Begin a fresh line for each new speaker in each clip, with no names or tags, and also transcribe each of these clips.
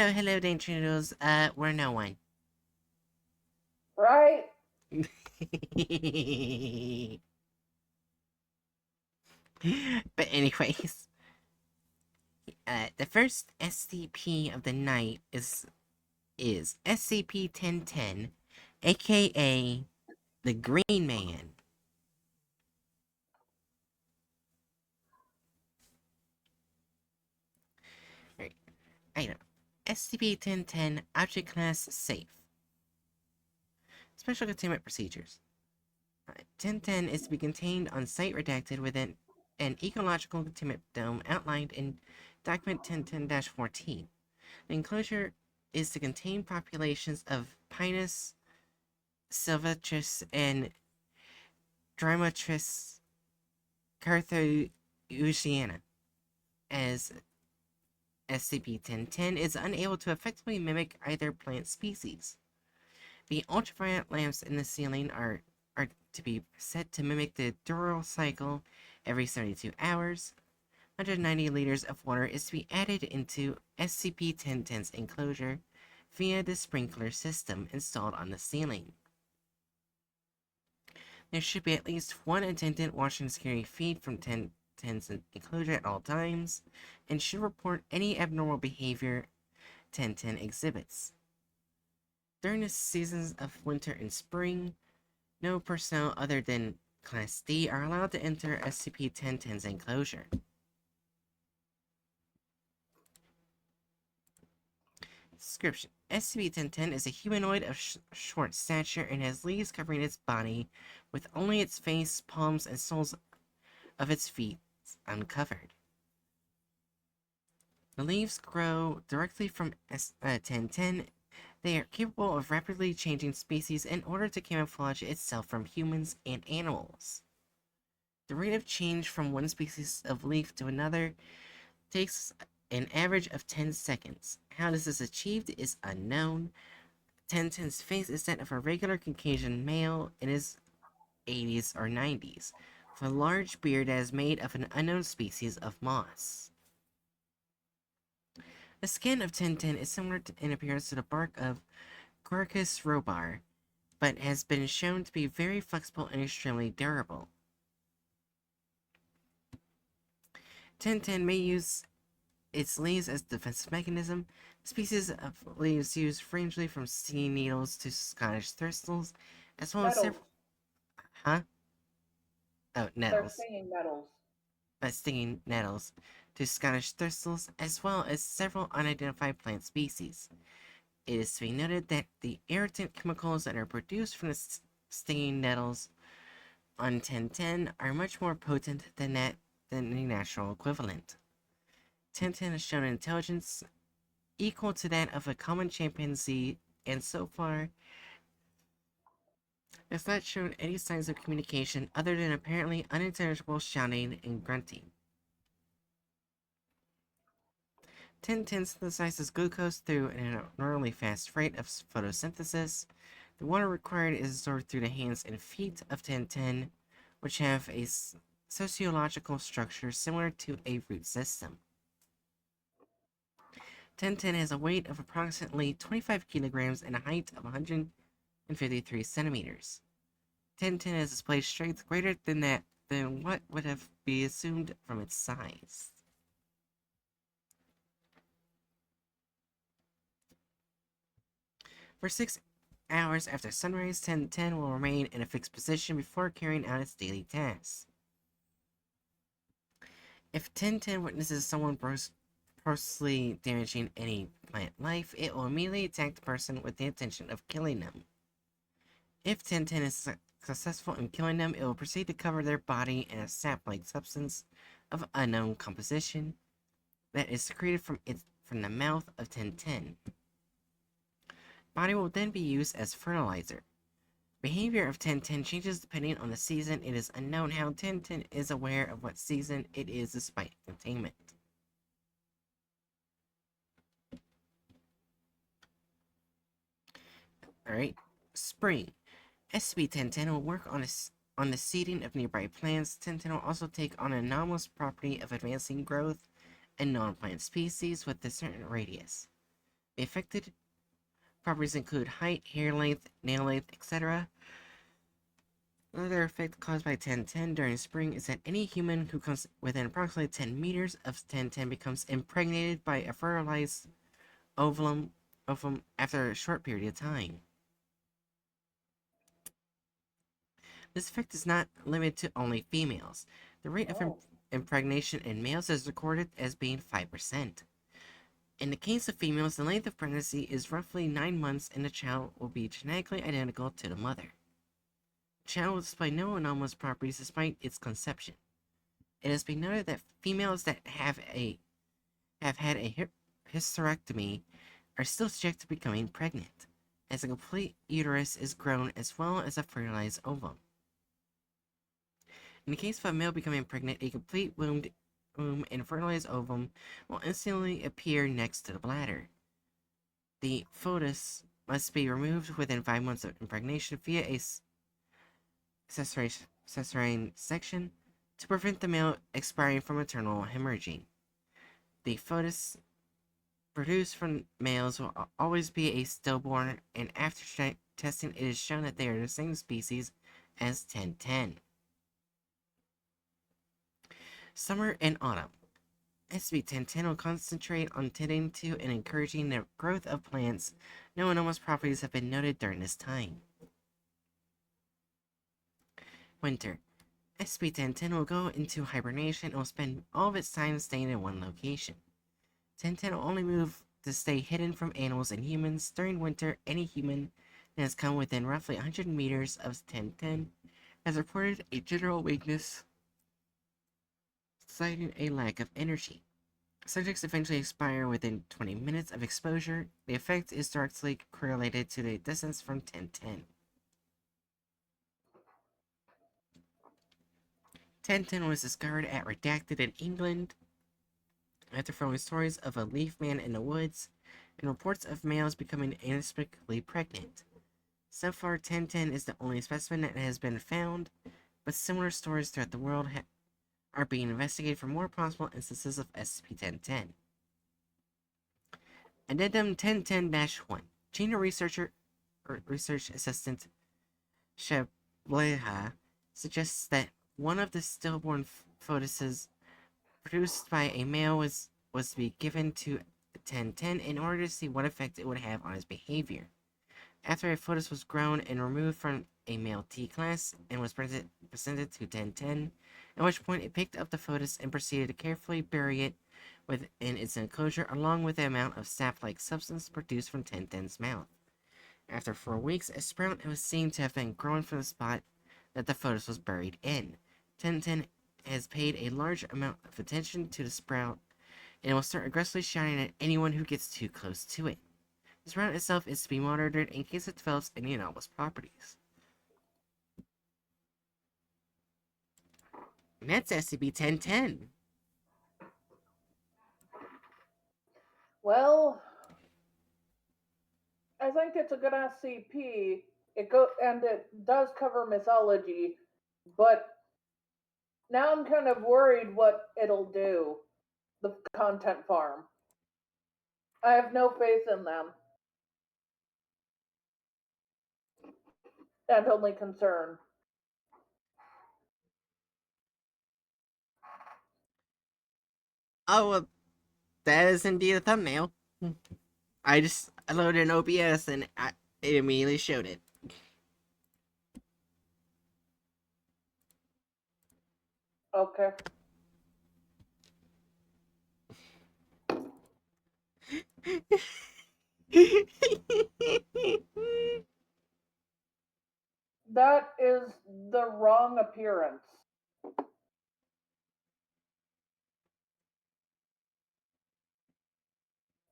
hello, Danger Noodles. We're no one.
Right?
But anyways, the first SCP of the night is SCP-1010, aka the Green Man. Right. Item: SCP-1010 Object Class Safe. Special Containment Procedures. 1010 is to be contained on site redacted within an ecological containment dome outlined in Document 1010-14. The enclosure is to contain populations of Pinus sylvestris and Drymatris carthusiana, as SCP-1010 is unable to effectively mimic either plant species. The ultraviolet lamps in the ceiling are to be set to mimic the Dural cycle every 72 hours. 190 liters of water is to be added into SCP-1010's enclosure via the sprinkler system installed on the ceiling. There should be at least one attendant watching the security feed from 1010's enclosure at all times, and should report any abnormal behavior 1010 exhibits. During the seasons of winter and spring, no personnel other than Class D are allowed to enter SCP-1010's enclosure. Description: SCP-1010 is a humanoid of short stature and has leaves covering its body, with only its face, palms, and soles of its feet uncovered. The leaves grow directly from 1010. They are capable of rapidly changing species in order to camouflage itself from humans and animals. The rate of change from one species of leaf to another takes an average of 10 seconds. How this is achieved is unknown. 1010's face is that of a regular Caucasian male in his 80s or 90s, with a large beard that is made of an unknown species of moss. The skin of 1010 is similar in appearance to the bark of Quercus robar, but has been shown to be very flexible and extremely durable. 1010 may use its leaves as a defensive mechanism. Species of leaves use rangely from stinging needles to Scottish thistles, as well as
Metals.
several. Huh? Oh,
They're
nettles.
singing metals.
Stinging nettles to Scottish thistles, as well as several unidentified plant species. It is to be noted that the irritant chemicals that are produced from the stinging nettles on 1010 are much more potent than the natural equivalent. 1010 has shown intelligence equal to that of a common chimpanzee, and so far has not shown any signs of communication other than apparently unintelligible shouting and grunting. 1010 synthesizes glucose through an abnormally fast rate of photosynthesis. The water required is absorbed through the hands and feet of 1010, which have a sociological structure similar to a root system. 1010 has a weight of approximately 25 kilograms and a height of 153 centimeters. 1010 has displayed strength greater than what would have been assumed from its size. For 6 hours after sunrise, 1010 will remain in a fixed position before carrying out its daily tasks. If 1010 witnesses someone grossly damaging any plant life, it will immediately attack the person with the intention of killing them. If 1010 is successful in killing them, it will proceed to cover their body in a sap-like substance of unknown composition that is secreted from the mouth of 1010. Body will then be used as fertilizer. Behavior of 1010 changes depending on the season. It is unknown how 1010 is aware of what season it is despite containment. Alright, spring. SCP-1010 will work on the seeding of nearby plants. 1010 will also take on an anomalous property of advancing growth and non-plant species with a certain radius. Affected properties include height, hair length, nail length, etc. Another effect caused by 1010 during spring is that any human who comes within approximately 10 meters of 1010 becomes impregnated by a fertilized ovum after a short period of time. This effect is not limited to only females. The rate of impregnation in males is recorded as being 5%. In the case of females, the length of pregnancy is roughly 9 months and the child will be genetically identical to the mother. The child will display no anomalous properties despite its conception. It has been noted that females that have had a hysterectomy are still subject to becoming pregnant, as a complete uterus is grown as well as a fertilized ovum. In the case of a male becoming pregnant, a complete womb and fertilized ovum will instantly appear next to the bladder. The fetus must be removed within 5 months of impregnation via a cesarean section to prevent the male expiring from maternal hemorrhaging. The fetus produced from males will always be a stillborn, and after testing, it is shown that they are the same species as 1010. Summer and autumn. SCP-1010 will concentrate on tending to and encouraging the growth of plants. No anomalous properties have been noted during this time. Winter. SCP-1010 will go into hibernation and will spend all of its time staying in one location. 1010 will only move to stay hidden from animals and humans. During winter, any human that has come within roughly 100 meters of 1010 has reported a general weakness, citing a lack of energy. Subjects eventually expire within 20 minutes of exposure. The effect is directly correlated to the distance from 1010. 1010 was discovered at Redacted in England after following stories of a leaf man in the woods and reports of males becoming inexplicably pregnant. So far, 1010 is the only specimen that has been found, but similar stories throughout the world are being investigated for more possible instances of SCP-1010. Addendum 1010-1. Junior research assistant Shableha suggests that one of the stillborn fetuses produced by a male was to be given to 1010 in order to see what effect it would have on his behavior. After a fetus was grown and removed from a male T-class and was presented to 1010, at which point it picked up the fetus and proceeded to carefully bury it within its enclosure along with the amount of sap-like substance produced from 1010's mouth. After 4 weeks, a sprout was seen to have been growing from the spot that the fetus was buried in. 1010 has paid a large amount of attention to the sprout and will start aggressively shouting at anyone who gets too close to it. The sprout itself is to be monitored in case it develops any anomalous properties. And that's SCP-1010.
Well, I think it's a good SCP. And it does cover mythology, but now I'm kind of worried what it'll do. The content farm. I have no faith in them, and only concern.
Oh, well, that is indeed a thumbnail. I loaded an OBS and it immediately showed it.
Okay. That is the wrong appearance.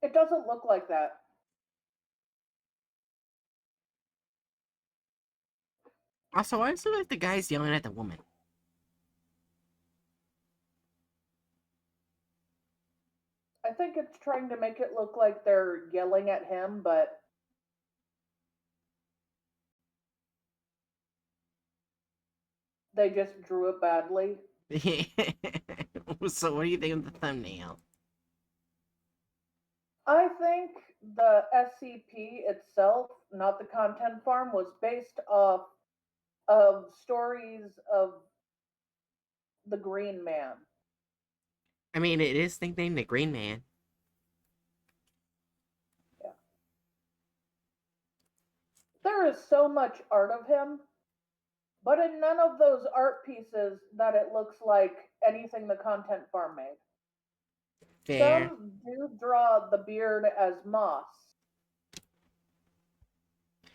It doesn't look like that.
Also, why does it look like the guy's yelling at the woman?
I think it's trying to make it look like they're yelling at him, but they just drew it badly.
So what do you think of the thumbnail?
I think the SCP itself, not the content farm, was based off of stories of the Green Man.
I mean, it is nicknamed the Green Man.
Yeah. There is so much art of him, but in none of those art pieces that it looks like anything the content farm made.
Fair.
Some do draw the beard as moss.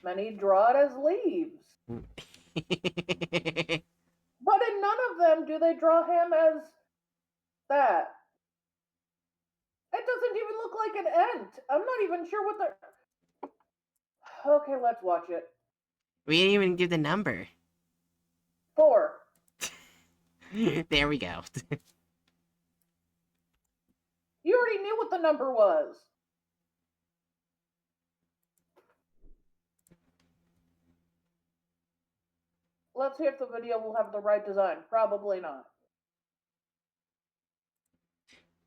Many draw it as leaves. But in none of them do they draw him as that. It doesn't even look like an ent. I'm not even sure what the. Okay, let's watch it.
We didn't even give the number.
4.
There we go.
You already knew what the number was. Let's see if the video will have the right design. Probably not.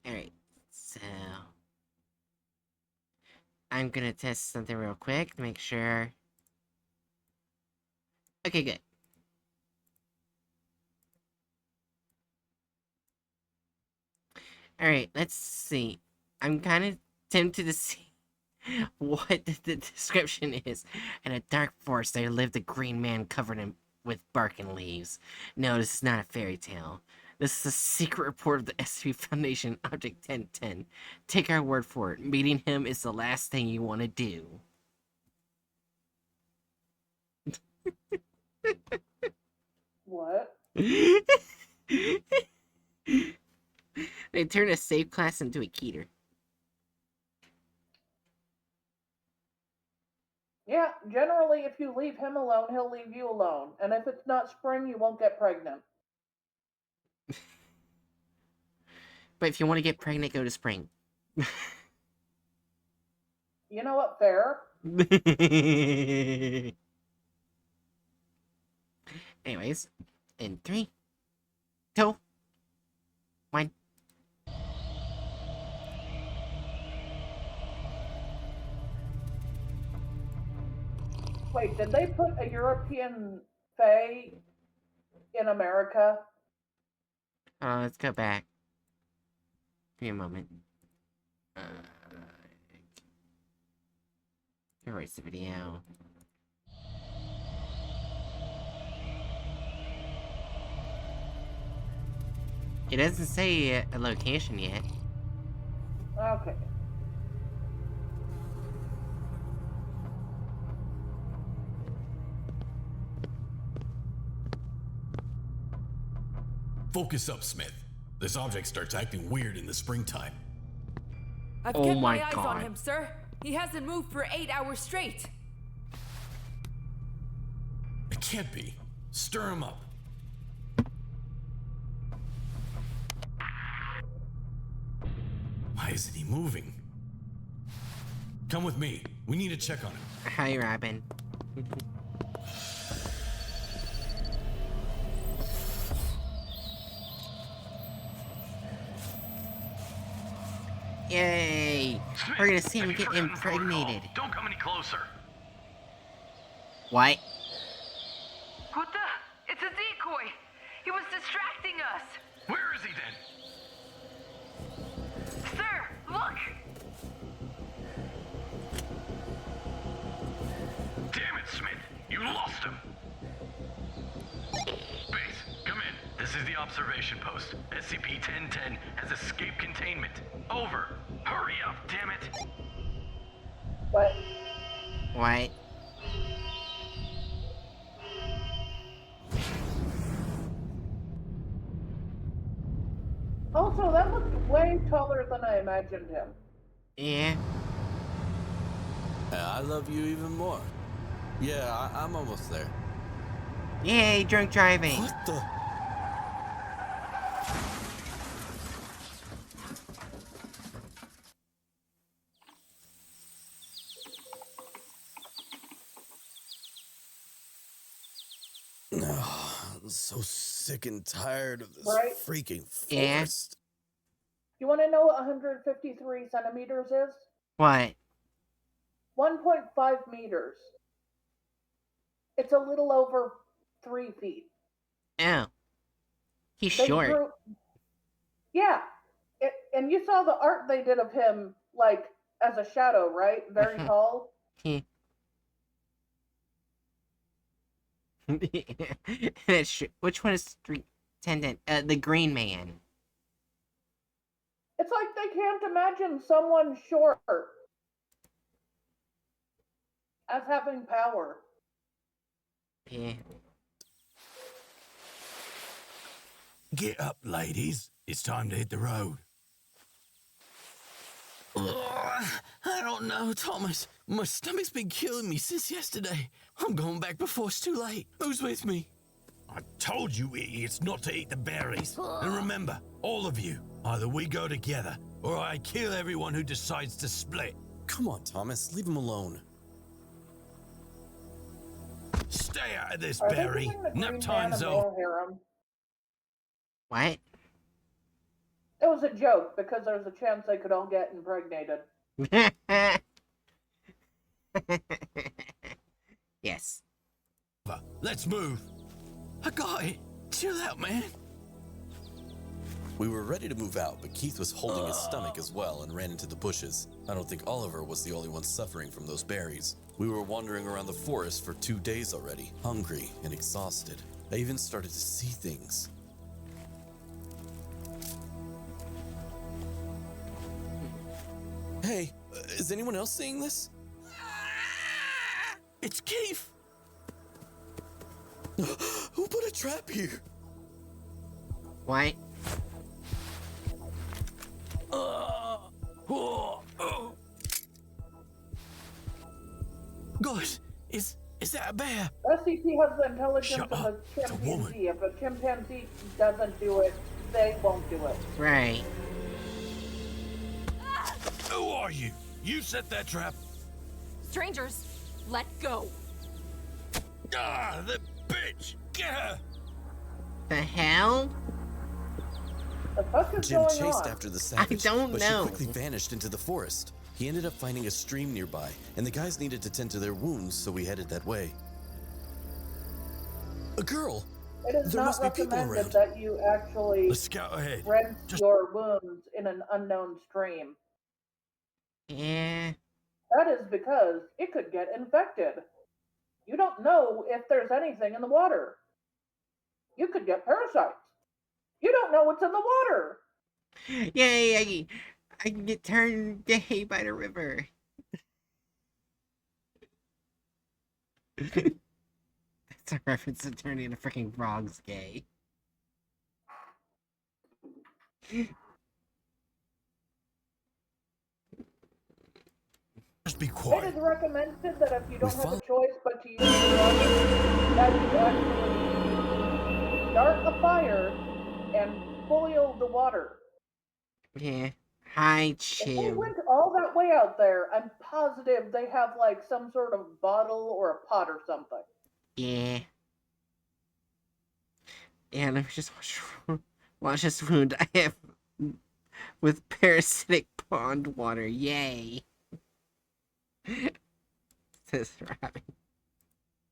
Alright, so I'm gonna test something real quick to make sure. Okay, good. Alright, let's see. I'm kind of tempted to see what the description is. In a dark forest, there lived a green man covered in with bark and leaves. No, this is not a fairy tale. This is a secret report of the SCP Foundation, Object 1010. Take our word for it. Meeting him is the last thing you want to do.
What?
They turn a safe class into a keter.
Yeah, generally, if you leave him alone, he'll leave you alone. And if it's not spring, you won't get pregnant.
But if you want to get pregnant, go to spring.
You know what? Fair.
Anyways, in 3, 2, 1.
Wait, did they put a European Fae in America?
Let's go back. Give me a moment. Erase the video. It doesn't say a location yet.
Okay.
Focus up, Smith. This object starts acting weird in the springtime.
I've
Oh
kept
my
my eyes
God.
on him, sir. He hasn't moved for 8 hours straight.
It can't be. Stir him up. Why isn't he moving? Come with me. We need to check on him.
Hi, Robin. Yay!
Smith,
We're gonna see him
have you
get
forgotten the protocol?
impregnated.
Don't come any closer.
What?
What the? It's a decoy. He was distracting us.
Where is he then?
Sir, look!
Damn it, Smith. You lost him. Base, come in. This is the observation post. SCP-1010 has escape containment. Over. Hurry up, damn it.
But
What?
also, that looked way taller than I imagined him.
Yeah.
I love you even more. Yeah, I'm almost there.
Yay, drunk driving.
What the? I'm so sick and tired of this
Right?
freaking
Yeah.
forest.
You want to know what 153 centimeters is?
What?
1.5 meters. It's a little over 3 feet.
Oh, he's
They
short.
drew, yeah. And you saw the art they did of him, like, as a shadow, right? Very tall.
Which one is Street Attendant? The Green Man.
It's like they can't imagine someone short as having power.
Yeah.
Get up, ladies. It's time to hit the road. I don't know, Thomas. My stomach's been killing me since yesterday. I'm going back before it's too late. Who's with me? I told you idiots not to eat the berries. And remember, all of you, either we go together or I kill everyone who decides to split.
Come on, Thomas, leave him alone.
Stay out of this,
Are they
Barry.
giving the
Nap
Green Man
time's
a
over.
male harem?
What?
It was a joke because there's a chance they could all get impregnated.
Yes.
Let's move. I got it. Chill out, man.
We were ready to move out, but Keith was holding his stomach as well and ran into the bushes. I don't think Oliver was the only one suffering from those berries. We were wandering around the forest for 2 days already, hungry and exhausted. I even started to see things. Hey, is anyone else seeing this?
It's Keith.
Who put a trap here?
What?
Guys, is that a bear?
SCP has the intelligence
Shut
of a
up. It's a woman.
chimpanzee. If a chimpanzee doesn't do it, they won't do it.
Right.
Who are you? You set that trap?
Strangers, let go.
Ah, the bitch! Get her!
The hell?
The fuck is
Jim
going
chased
on?
after the savage,
don't
but
know.
she quickly vanished into the forest. He ended up finding a stream nearby, and the guys needed to tend to their wounds, so we headed that way. A girl!
It is
There
not
must be people
recommended
around.
that you actually
Let's scout ahead.
rinse
Just-
your wounds in an unknown stream.
Yeah.
That is because it could get infected. You don't know if there's anything in the water. You could get parasites. You don't know what's in the water.
Yay! I can get turned gay by the river. That's a reference to turning into freaking frogs gay.
Just be
It
quiet.
is recommended that if you don't have
follow-
a choice but to use the water, that you actually start a fire and boil the water.
Yeah. Hi,
If they
Chew.
went all that way out there, I'm positive they have like some sort of bottle or a pot or something.
Yeah. Yeah, let me just wash this wound I have with parasitic pond water. Yay. Says Rabbit.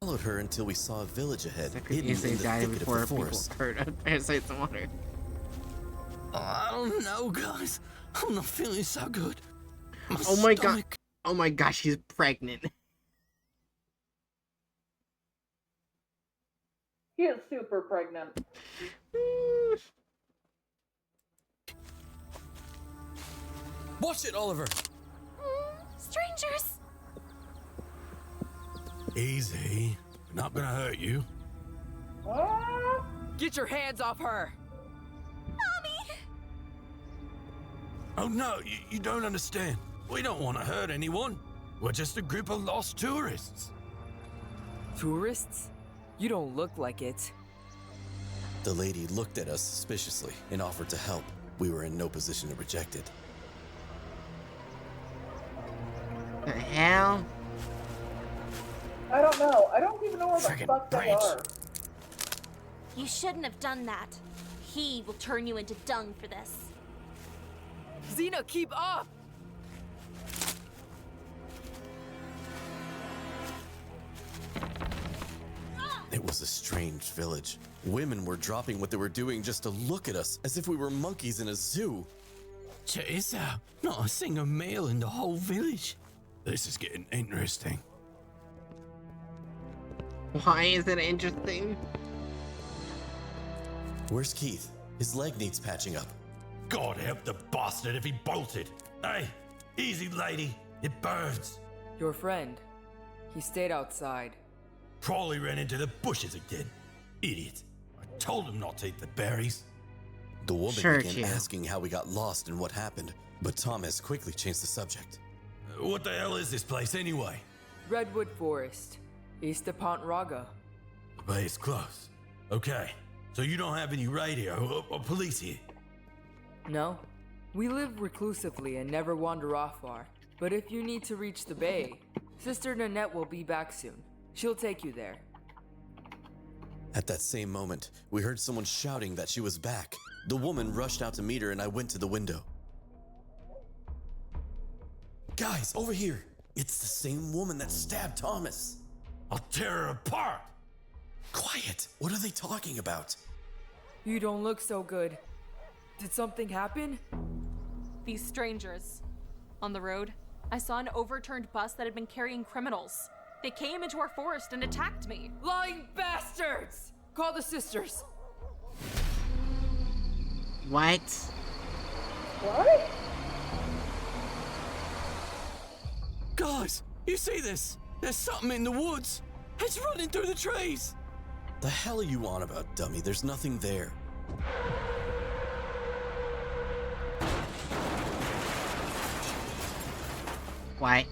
Followed her until we saw a village ahead,
So I could
hidden
easily
in the
die
thicket
before
of the
people
forest.
heard of parasites in water.
I don't know, guys. I'm not feeling so good.
Oh my god.
stomach-
Oh my gosh, she's pregnant.
He is super pregnant.
Watch it, Oliver!
Strangers!
Easy. Not gonna hurt you.
Ah,
Get your hands off her!
Mommy!
Oh no, you don't understand. We don't want to hurt anyone. We're just a group of lost tourists.
Tourists? You don't look like it.
The lady looked at us suspiciously and offered to help. We were in no position to reject it.
The hell?
I don't know. I don't even know where the
Friggin'
fuck they
branch.
are.
You shouldn't have done that. He will turn you into dung for this.
Xena, keep up!
It was a strange village. Women were dropping what they were doing just to look at us, as if we were monkeys in a zoo.
Check this out. Not a single male in the whole village. This is getting interesting.
Why is it interesting?
Where's Keith? His leg needs patching up.
God help the bastard if he bolted. Hey, easy, lady. It burns.
Your friend. He stayed outside.
Probably ran into the bushes again. Idiot. I told him not to eat the berries.
The woman
Sure,
began
Q.
asking how we got lost and what happened, but Thomas quickly changed the subject.
What the hell is this place anyway?
Redwood Forest. East of Pont Raga.
The bay is close. Okay, so you don't have any radio or police here?
No. We live reclusively and never wander off far. But if you need to reach the bay, Sister Nanette will be back soon. She'll take you there.
At that same moment, we heard someone shouting that she was back. The woman rushed out to meet her and I went to the window. Guys, over here! It's the same woman that stabbed Thomas.
I'll tear her apart!
Quiet! What are they talking about?
You don't look so good. Did something happen?
These strangers. On the road, I saw an overturned bus that had been carrying criminals. They came into our forest and attacked me.
Lying bastards! Call the sisters.
What?
What?
Guys, you see this? There's something in the woods. It's running through the trees.
The hell are you on about, dummy? There's nothing there.
What?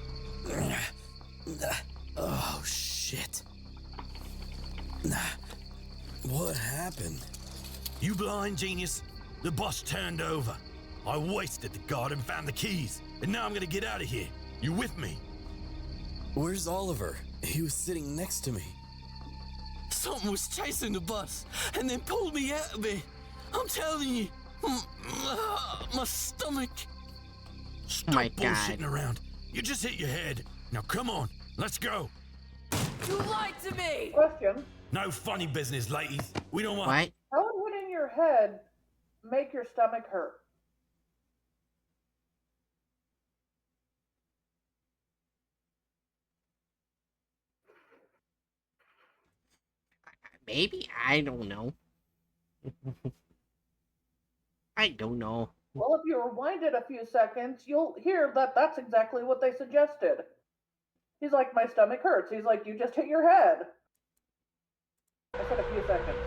Oh, shit. What happened?
You blind genius? The bus turned over. I wasted the guard and found the keys. And now I'm gonna get out of here. You with me?
Where's Oliver? He was sitting next to me.
Something was chasing the bus and then pulled me out of it. I'm telling you, my stomach.
Stop
my
bullshitting
God.
around. You just hit your head. Now come on, let's go.
You lied to me!
Question.
No funny business, ladies. We don't want.
What?
How would in your head make your stomach hurt?
Maybe? I don't know. I don't know.
Well, if you rewind it a few seconds, you'll hear that that's exactly what they suggested. He's like, my stomach hurts. He's like, you just hit your head. I said a few seconds.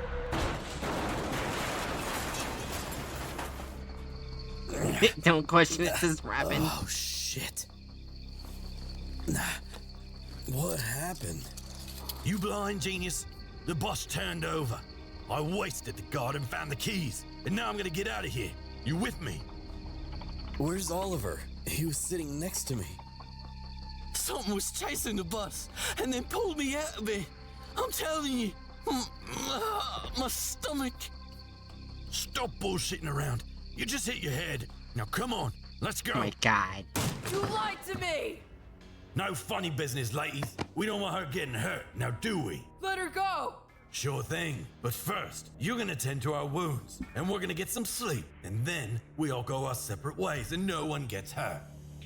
Don't question it, says Robin.
Oh, shit. What happened?
You blind genius? The bus turned over. I wasted the guard and found the keys. And now I'm gonna get out of here. You with me?
Where's Oliver? He was sitting next to me.
Something was chasing the bus and then pulled me out of it. I'm telling you, my stomach.
Stop bullshitting around. You just hit your head. Now come on, let's go.
Oh my God.
You lied to me!
No funny business, ladies. We don't want her getting hurt, now do we?
Let her go!
Sure thing. But first, you're gonna tend to our wounds, and we're gonna get some sleep, and then we all go our separate ways and no one gets hurt.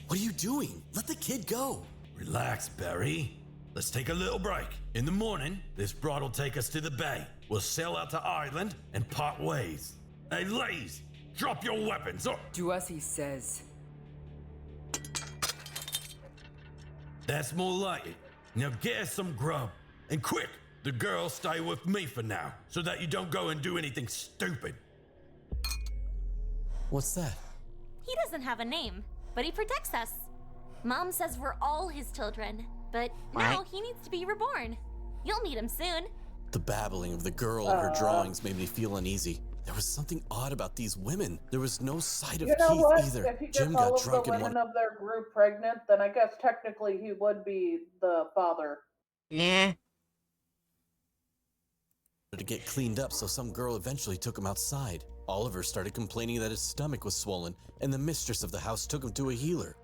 What are you doing? Let the kid go.
Relax, Barry. Let's take a little break. In the morning, this broad will take us to the bay. We'll sail out to Ireland and part ways. Hey, ladies, drop your weapons or...
Do as he says.
That's more like it. Now get us some grub. And quick, the girls stay with me for now, so that you don't go and do anything stupid.
What's that?
He doesn't have a name, but he protects us. Mom says we're all his children, but now
What?
he needs to be reborn. You'll meet him soon.
The babbling of the girl and her drawings made me feel uneasy. There was something odd about these women. There was no sight of
You know
Keith
what?
either.
If he gets
Jim
all
got
of
drunk
the
and
women
wanted
of their group pregnant, then I guess technically he would be the father.
Yeah.
to get cleaned up, so some girl eventually took him outside. Oliver started complaining that his stomach was swollen, and the mistress of the house took him to a healer.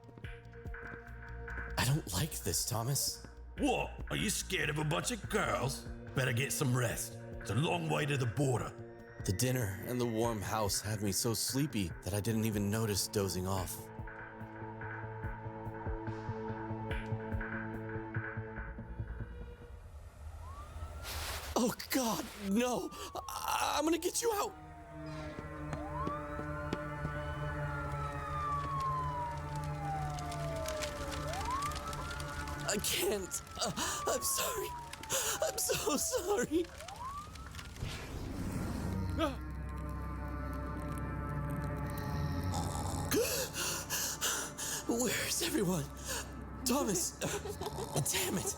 I don't like this, Thomas.
What? Are you scared of a bunch of girls? Better get some rest. It's a long way to the border.
The dinner and the warm house had me so sleepy that I didn't even notice dozing off. Oh God, no! I'm gonna get you out! I can't. I'm sorry. I'm so sorry. Where's everyone? Thomas! Damn it!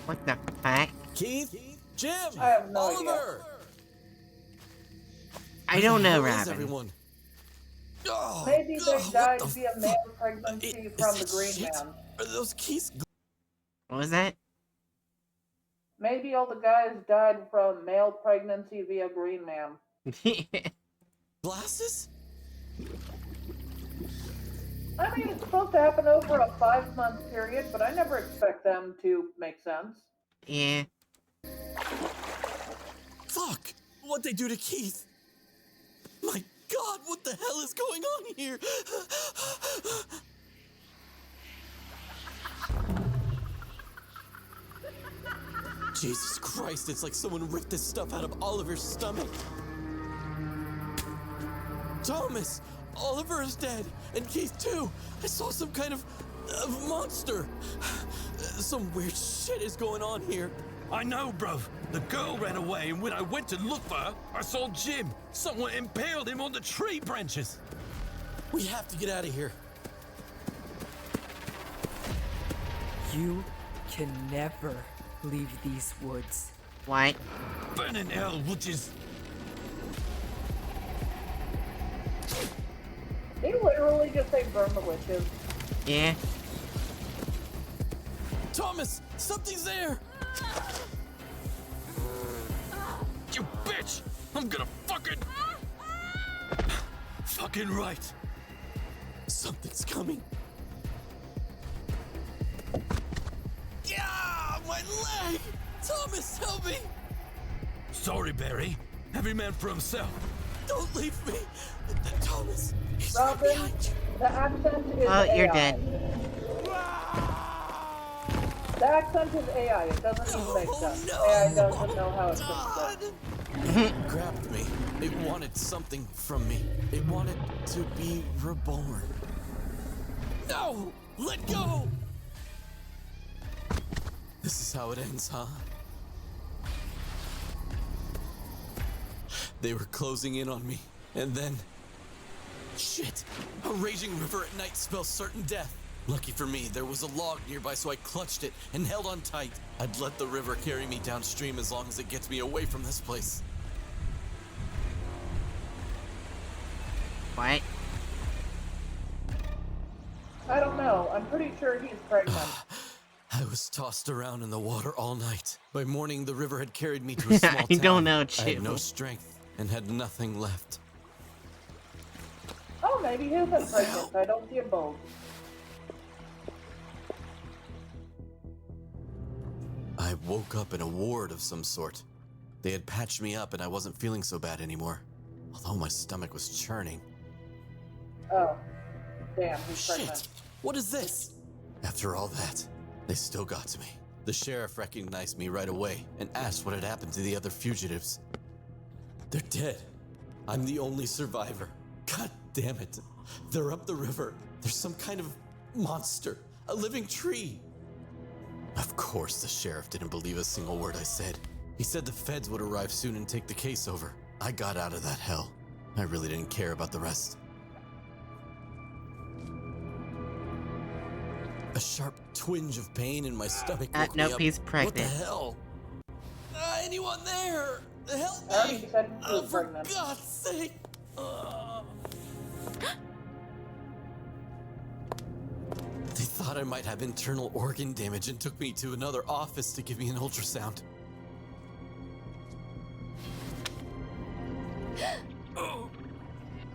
What the fuck?
Keith? Jim?
I have no
Oliver!
I don't know,
Where is
Robin.
everyone? Oh,
Maybe
God,
they
what
died
the
via
fuck?
male pregnancy
Is
from the
that
Green
shit?
Man.
Are those keys
What was that?
Maybe all the guys died from male pregnancy via Green Man.
glasses?
I mean, it's supposed to happen over a 5-month period, but I never expect them to make sense.
Yeah.
Fuck! What'd they do to Keith? My God, what the hell is going on here? Jesus Christ, it's like someone ripped this stuff out of Oliver's stomach. Thomas! Oliver is dead, and Keith too! I saw some kind of monster! Some weird shit is going on here.
I know, bruv. The girl ran away, and when I went to look for her, I saw Jim. Someone impaled him on the tree branches.
We have to get out of here.
You can never leave these woods.
What?
Burning hell, which is...
They literally just say burn the witches.
Yeah.
Thomas, something's there!
You bitch! I'm gonna fucking... Fucking right.
Something's coming. Yeah, my leg! Thomas, help me!
Sorry, Barry. Every man for himself.
Don't leave me! Thomas, he's
Robin,
right behind you.
the accent is
Oh,
AI.
you're dead.
The accent is AI. It doesn't even make
Oh,
sense.
no.
AI doesn't know how it's
God.
done.
It grabbed me. It wanted something from me. It wanted to be reborn. No! Let go! This is how it ends, huh? They were closing in on me, and then... Shit! A raging river at night spells certain death. Lucky for me, there was a log nearby, so I clutched it and held on tight. I'd let the river carry me downstream as long as it gets me away from this place.
What?
I don't know. I'm pretty sure he's pregnant.
I was tossed around in the water all night. By morning, the river had carried me to a small
I
town.
don't know,
I had no
Chill.
strength and had nothing left.
Oh, maybe he isn't pregnant. I don't see a boat.
I woke up in a ward of some sort. They had patched me up and I wasn't feeling so bad anymore, although my stomach was churning.
Oh. Damn, he's pregnant.
Shit! What is this? After all that, they still got to me. The sheriff recognized me right away and asked what had happened to the other fugitives. They're dead. I'm the only survivor. God damn it. They're up the river. There's some kind of monster. A living tree. Of course, the sheriff didn't believe a single word I said. He said the feds would arrive soon and take the case over. I got out of that hell. I really didn't care about the rest. A sharp twinge of pain in my stomach woke me
nope,
up.
he's
What
pregnant.
the hell? Anyone there? Help
I already
me!
said he was
For
pregnant.
God's sake! They thought I might have internal organ damage and took me to another office to give me an ultrasound.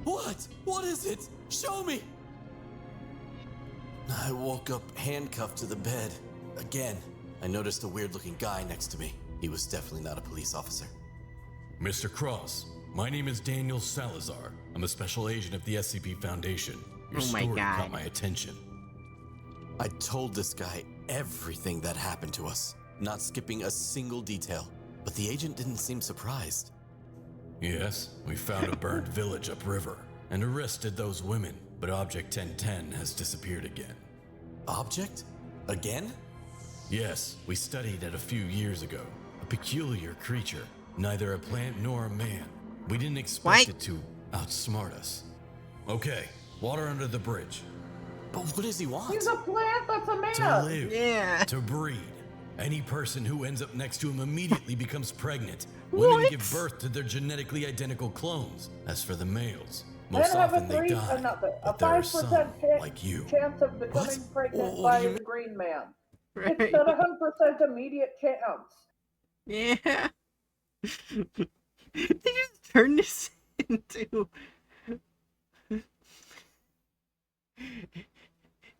What? What is it? Show me! I woke up handcuffed to the bed. Again. I noticed a weird-looking guy next to me. He was definitely not a police officer.
Mr. Cross, my name is Daniel Salazar. I'm a special agent of the SCP Foundation. Your
Oh my
story
God.
caught my attention.
I told this guy everything that happened to us, not skipping a single detail, but the agent didn't seem surprised.
Yes, we found a burned village upriver and arrested those women, but Object 1010 has disappeared again.
Object? Again?
Yes, we studied it a few years ago. A peculiar creature, neither a plant nor a man. We didn't expect
What?
it to outsmart us. Okay, water under the bridge.
But what does he want?
He's a plant that's a
To
man.
live,
Yeah.
to breed. Any person who ends up next to him immediately becomes pregnant. Women
What?
give birth to their genetically identical clones. As for the males,
Men
most
have
often
a
they
three,
die.
a
But there are
5%
some, like you.
chance of becoming pregnant
What
by
do you
the
mean?
green man.
Right.
It's not 100% immediate chance.
Yeah. They just turned this into.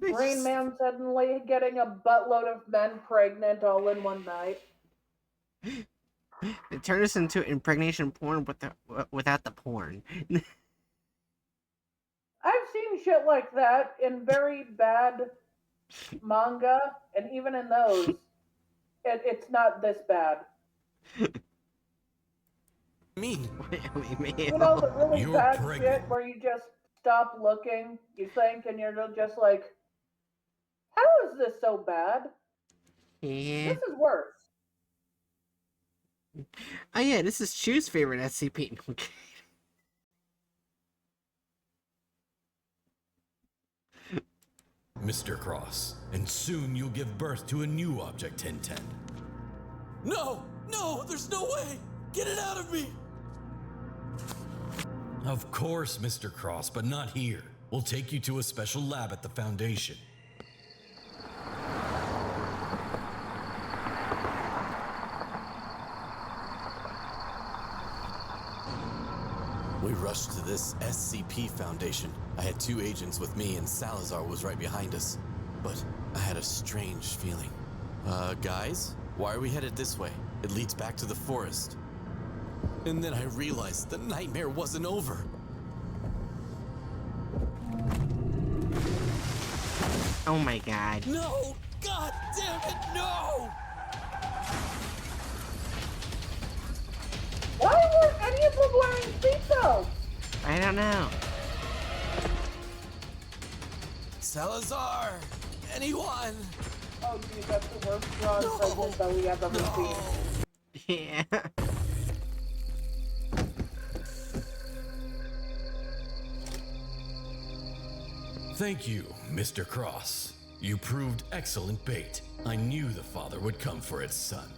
They
Green
just-
man suddenly getting a buttload of men pregnant all in one night.
They turned this into impregnation porn without the porn.
I've seen shit like that in very bad manga, and even in those, it's not this bad.
I mean,
You know, the really
You're
bad
pregnant.
shit where you just stop looking, you think, and you're just like, how is this so bad?
Yeah.
This is worse.
Oh yeah, this is Chu's favorite SCP.
Mr. Cross, and soon you'll give birth to a new Object 1010.
no, there's no way. Get it out of me.
Of course, Mr. Cross, but not here. We'll take you to a special lab at the Foundation.
We rushed to this SCP Foundation. I had 2 agents with me and Salazar was right behind us. But I had a strange feeling. Guys, why are we headed this way? It leads back to the forest. And then I realized the nightmare wasn't over.
Oh my god.
No! God damn it, no!
Why weren't any of them wearing seatbelts?
I don't know.
Salazar! Anyone!
Oh, geez, that's the worst Ron pregnant that we have ever seen.
Yeah.
Thank you, Mr. Cross. You proved excellent bait. I knew the father would come for its son.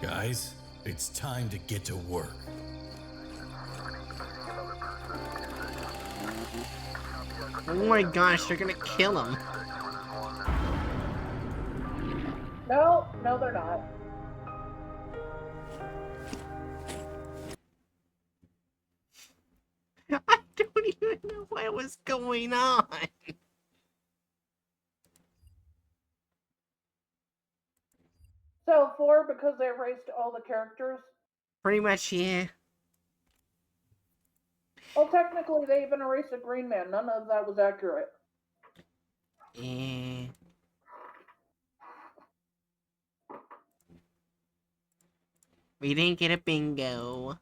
Guys, it's time to get to work.
Oh my gosh, they're gonna kill him.
No, they're not.
I don't even know what was going on.
So 4 because they erased all the characters.
Pretty much, yeah.
Well, technically, they even erased the Green Man. None of that was accurate.
Yeah. We didn't get a bingo.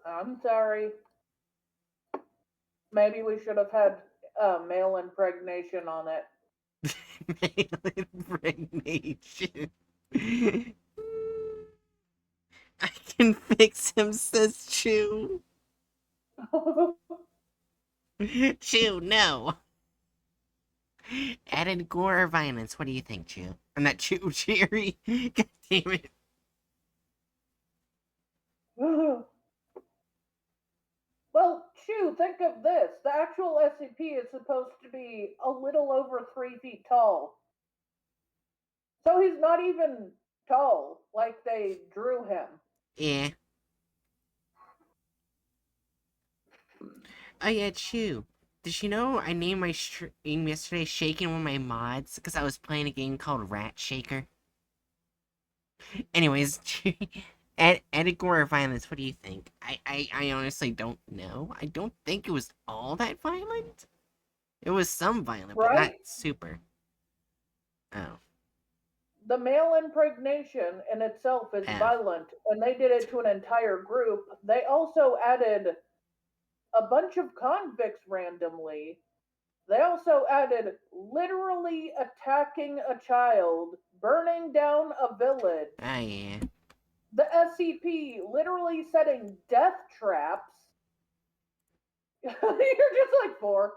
I'm sorry. Maybe we should have had male impregnation on it.
Male impregnation. I can fix him, says Chew. Chew, no. Added gore or violence. What do you think, Chew? I'm not Chew, Cherry. God damn it.
Well, Chew, think of this. The actual SCP is supposed to be a little over 3 feet tall. So he's not even tall, like they drew him.
Yeah. Oh yeah, Chew. Did you know I named my stream yesterday Shaking One of My Mods because I was playing a game called Rat Shaker? Anyways, Edgar violence, what do you think? I honestly don't know. I don't think it was all that violent. It was some violent, but not
Right?
super. Oh.
The male impregnation in itself is
Oh.
violent, and they did it to an entire group. They also added a bunch of convicts randomly. They also added literally attacking a child, burning down a village,
Ah, yeah.
the SCP literally setting death traps. You're just like 4.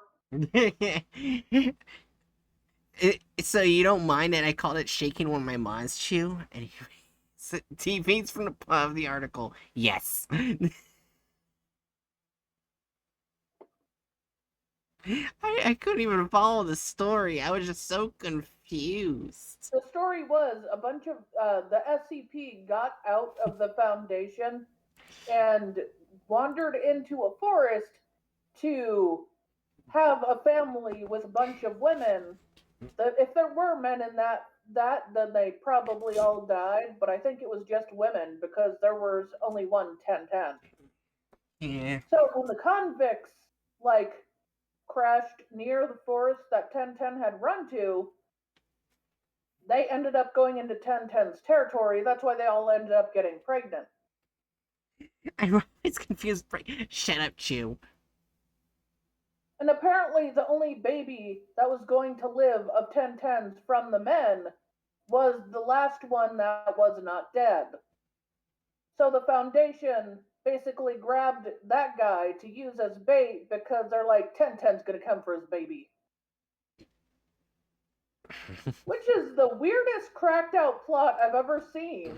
So you don't mind that I called it Shaking One of My Mods, Chew? Anyway, so TV's from the of the article. Yes. I couldn't even follow the story. I was just so confused.
The story was a bunch of the SCP got out of the Foundation and wandered into a forest to have a family with a bunch of women. If there were men in that, then they probably all died. But I think it was just women because there was only one 1010.
Yeah.
So when the convicts like crashed near the forest that 1010 had run to, they ended up going into 1010's territory. That's why they all ended up getting pregnant.
I'm always confused. Shut up, Chew.
And apparently, the only baby that was going to live of 1010s from the men was the last one that was not dead. So the Foundation basically grabbed that guy to use as bait because they're like, 1010's going to come for his baby. Which is the weirdest cracked out plot I've ever seen.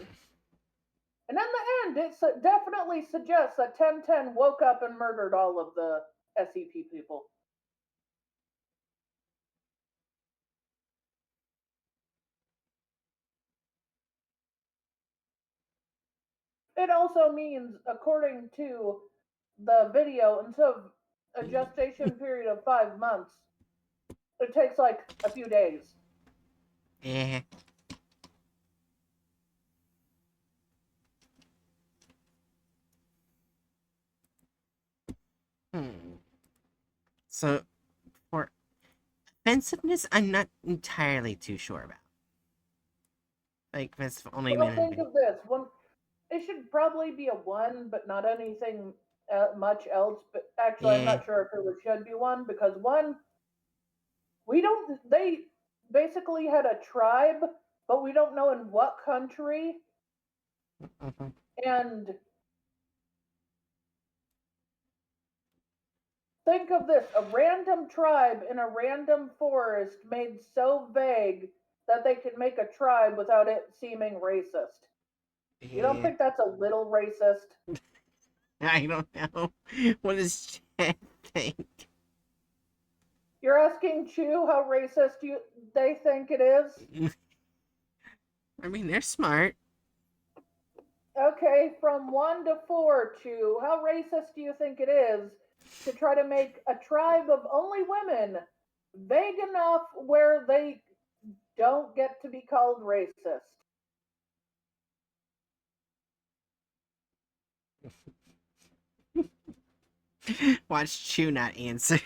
And in the end, it definitely suggests that 1010 woke up and murdered all of the SCP people. It also means, according to the video, instead of a gestation period of 5 months, it takes like a few days.
Yeah. So, for offensiveness, I'm not entirely too sure about. Like, that's only
Well,
men.
think of this. It should probably be a 1, but not anything much else. But actually, I'm
Yeah.
not sure if it should be 1 because 1, they basically had a tribe, but we don't know in what country.
Mhm.
And think of this, a random tribe in a random forest made so vague that they could make a tribe without it seeming racist. You don't
Yeah.
think that's a little racist?
I don't know. What does Chad think?
You're asking Chew how racist they think it is?
I mean, they're smart.
Okay, from 1 to 4, Chew, how racist do you think it is to try to make a tribe of only women vague enough where they don't get to be called racist?
Watch Chew not answer.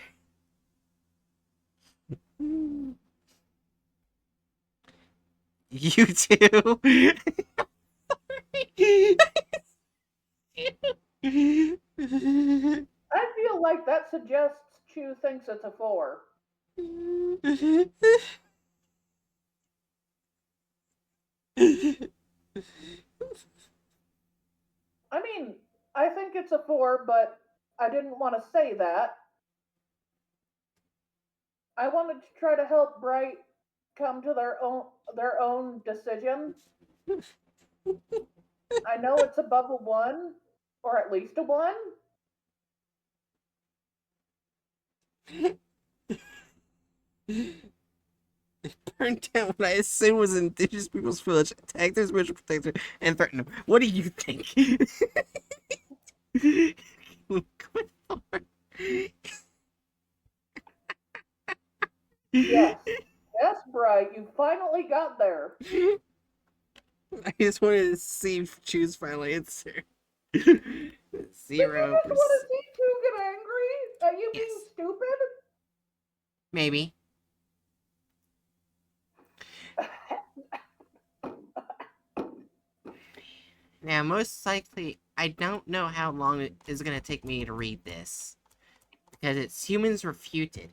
You too.
I feel like that suggests Chew thinks it's a 4. I mean, I think it's a 4, but I didn't want to say that. I wanted to try to help Bright come to their own decision. I know it's above a 1, or at least a 1.
Burned down what I assume was indigenous people's village, attacked their spiritual protector, and threatened him. What do you think?
Yes. Yes, Bright, you finally got there.
I just wanted to see choose final answer.
Did you
0%.
just want to see two get angry at you being
Yes,
stupid?
maybe. Now, most likely, I don't know how long it is going to take me to read this. Because it's Humans Refuted.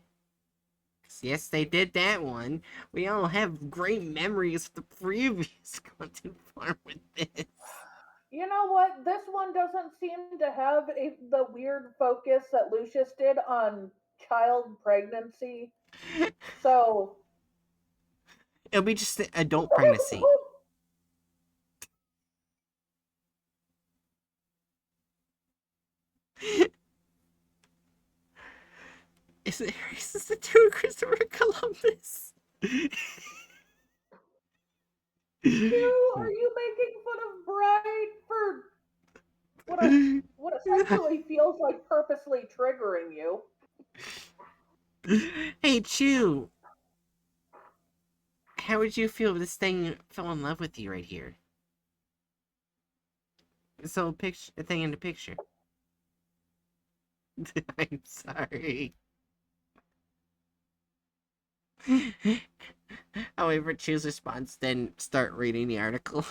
Yes, they did that one. We all have great memories of the previous content farm with this.
You know what? This one doesn't seem to have the weird focus that Lucius did on child pregnancy. So.
It'll be just the adult pregnancy. Is it racist to do Christopher Columbus?
Q, are you making fun of Bright for what essentially feels like purposely triggering you?
Hey, Chew. How would you feel if this thing fell in love with you right here? This whole picture, thing in the picture. I'm sorry. I'll wait for Chew's response, then start reading the article.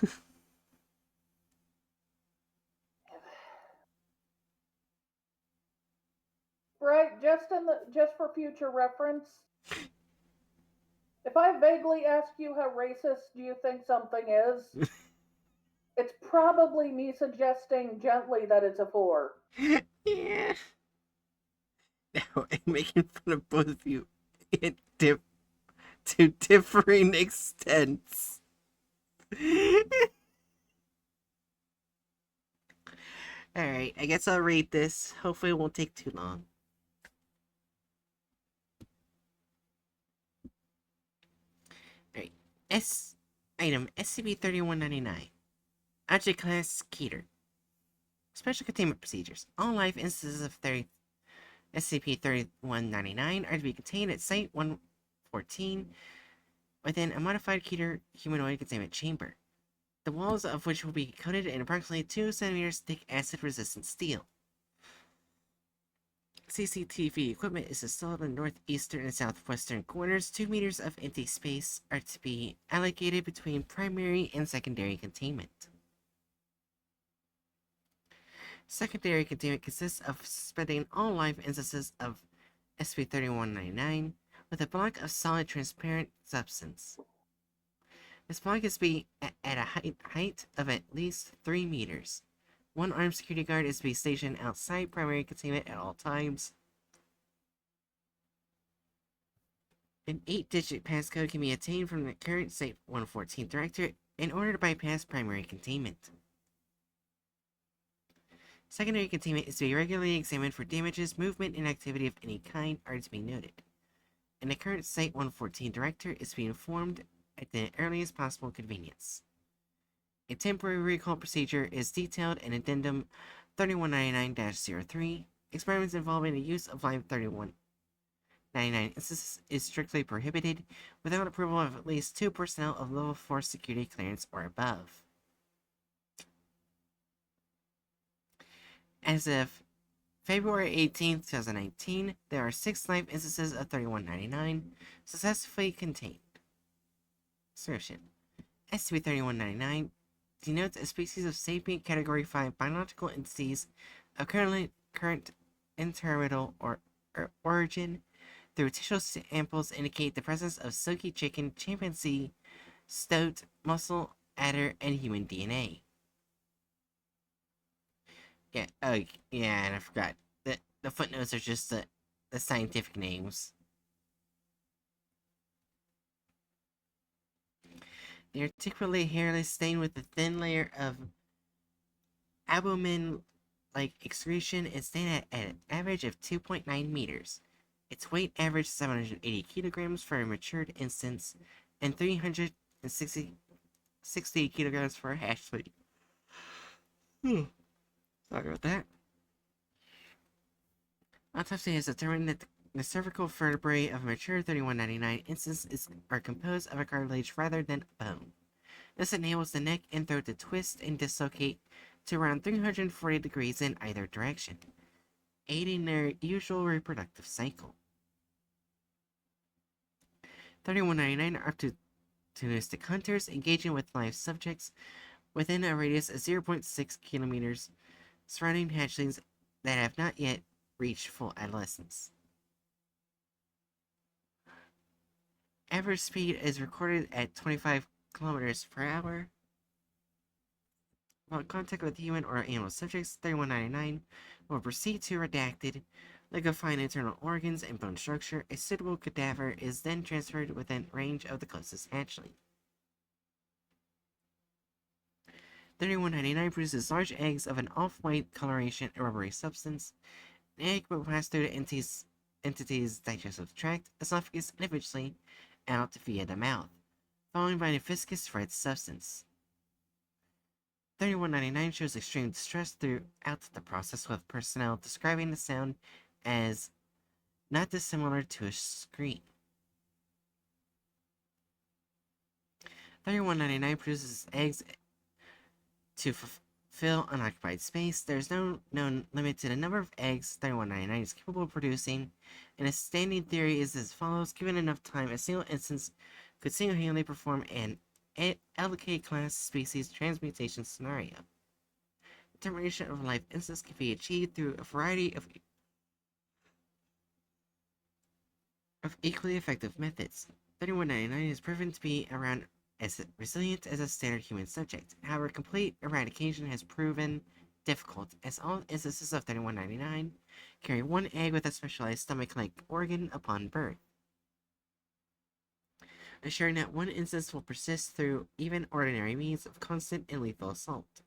Right, just for future reference, if I vaguely ask you how racist do you think something is, it's probably me suggesting gently that it's a 4.
Yeah. Now, I'm making fun of both of you to differing extents. Alright, I guess I'll read this. Hopefully it won't take too long. Alright. Item SCP-3199. Object Class Keter. Special Containment Procedures. All life instances of SCP-3199 are to be contained at Site-114 within a modified Keter humanoid containment chamber, the walls of which will be coated in approximately 2 centimeters thick acid-resistant steel. CCTV equipment is installed in the northeastern and southwestern corners. 2 meters of empty space are to be allocated between primary and secondary containment. Secondary containment consists of suspending all life instances of SCP-3199 with a block of solid transparent substance. This block is to be at a height of at least 3 meters. 1 armed security guard is to be stationed outside primary containment at all times. An 8-digit passcode can be obtained from the current Site-114 director in order to bypass primary containment. Secondary containment is to be regularly examined for damages, movement, and activity of any kind are to be noted. And the current Site-114 director is to be informed at the earliest possible convenience. A temporary recall procedure is detailed in Addendum 3199-03. Experiments involving the use of Live 3199 instances is strictly prohibited without approval of at least 2 personnel of level 4 security clearance or above. As of February 18, 2019, there are 6 live instances of 3199 successfully contained. Description: SCP-3199 denotes a species of sapient Category 5 biological entities of current intermittent origin. Through tissue samples indicate the presence of silky chicken, chimpanzee, stoat, mussel, adder, and human DNA. Yeah, yeah, and I forgot. The footnotes are just the scientific names. They are typically hairless, stained with a thin layer of albumin-like excretion, and stand at an average of 2.9 meters. Its weight averaged 780 kilograms for a matured instance, and 360 kilograms for a hatchling. Sorry about that. Autopsy has determined that The cervical vertebrae of a mature 3199 instance are composed of a cartilage rather than bone. This enables the neck and throat to twist and dislocate to around 340 degrees in either direction, aiding their usual reproductive cycle. 3199 are opportunistic hunters engaging with live subjects within a radius of 0.6 kilometers surrounding hatchlings that have not yet reached full adolescence. Average speed is recorded at 25 kilometers per hour. While in contact with human or animal subjects, 3199 will proceed to redacted, liquefying internal organs and bone structure. A suitable cadaver is then transferred within range of the closest hatchling. 3199 produces large eggs of an off-white coloration and rubbery substance. The egg will pass through the entity's digestive tract, esophagus, and eventually out via the mouth, followed by a viscous red substance. 3199 shows extreme distress throughout the process, with personnel describing the sound as not dissimilar to a scream. 3199 produces eggs to fulfill unoccupied space. There is no known limit to the number of eggs 3199 is capable of producing, and a standing theory is as follows: given enough time, a single instance could single-handedly perform an allocated class species transmutation scenario. Determination of a life instance can be achieved through a variety of equally effective methods. 3199 is proven to be around as resilient as a standard human subject. However, complete eradication has proven difficult, as all instances of 3199 carry one egg with a specialized stomach-like organ upon birth, assuring that one instance will persist through even ordinary means of constant and lethal assault.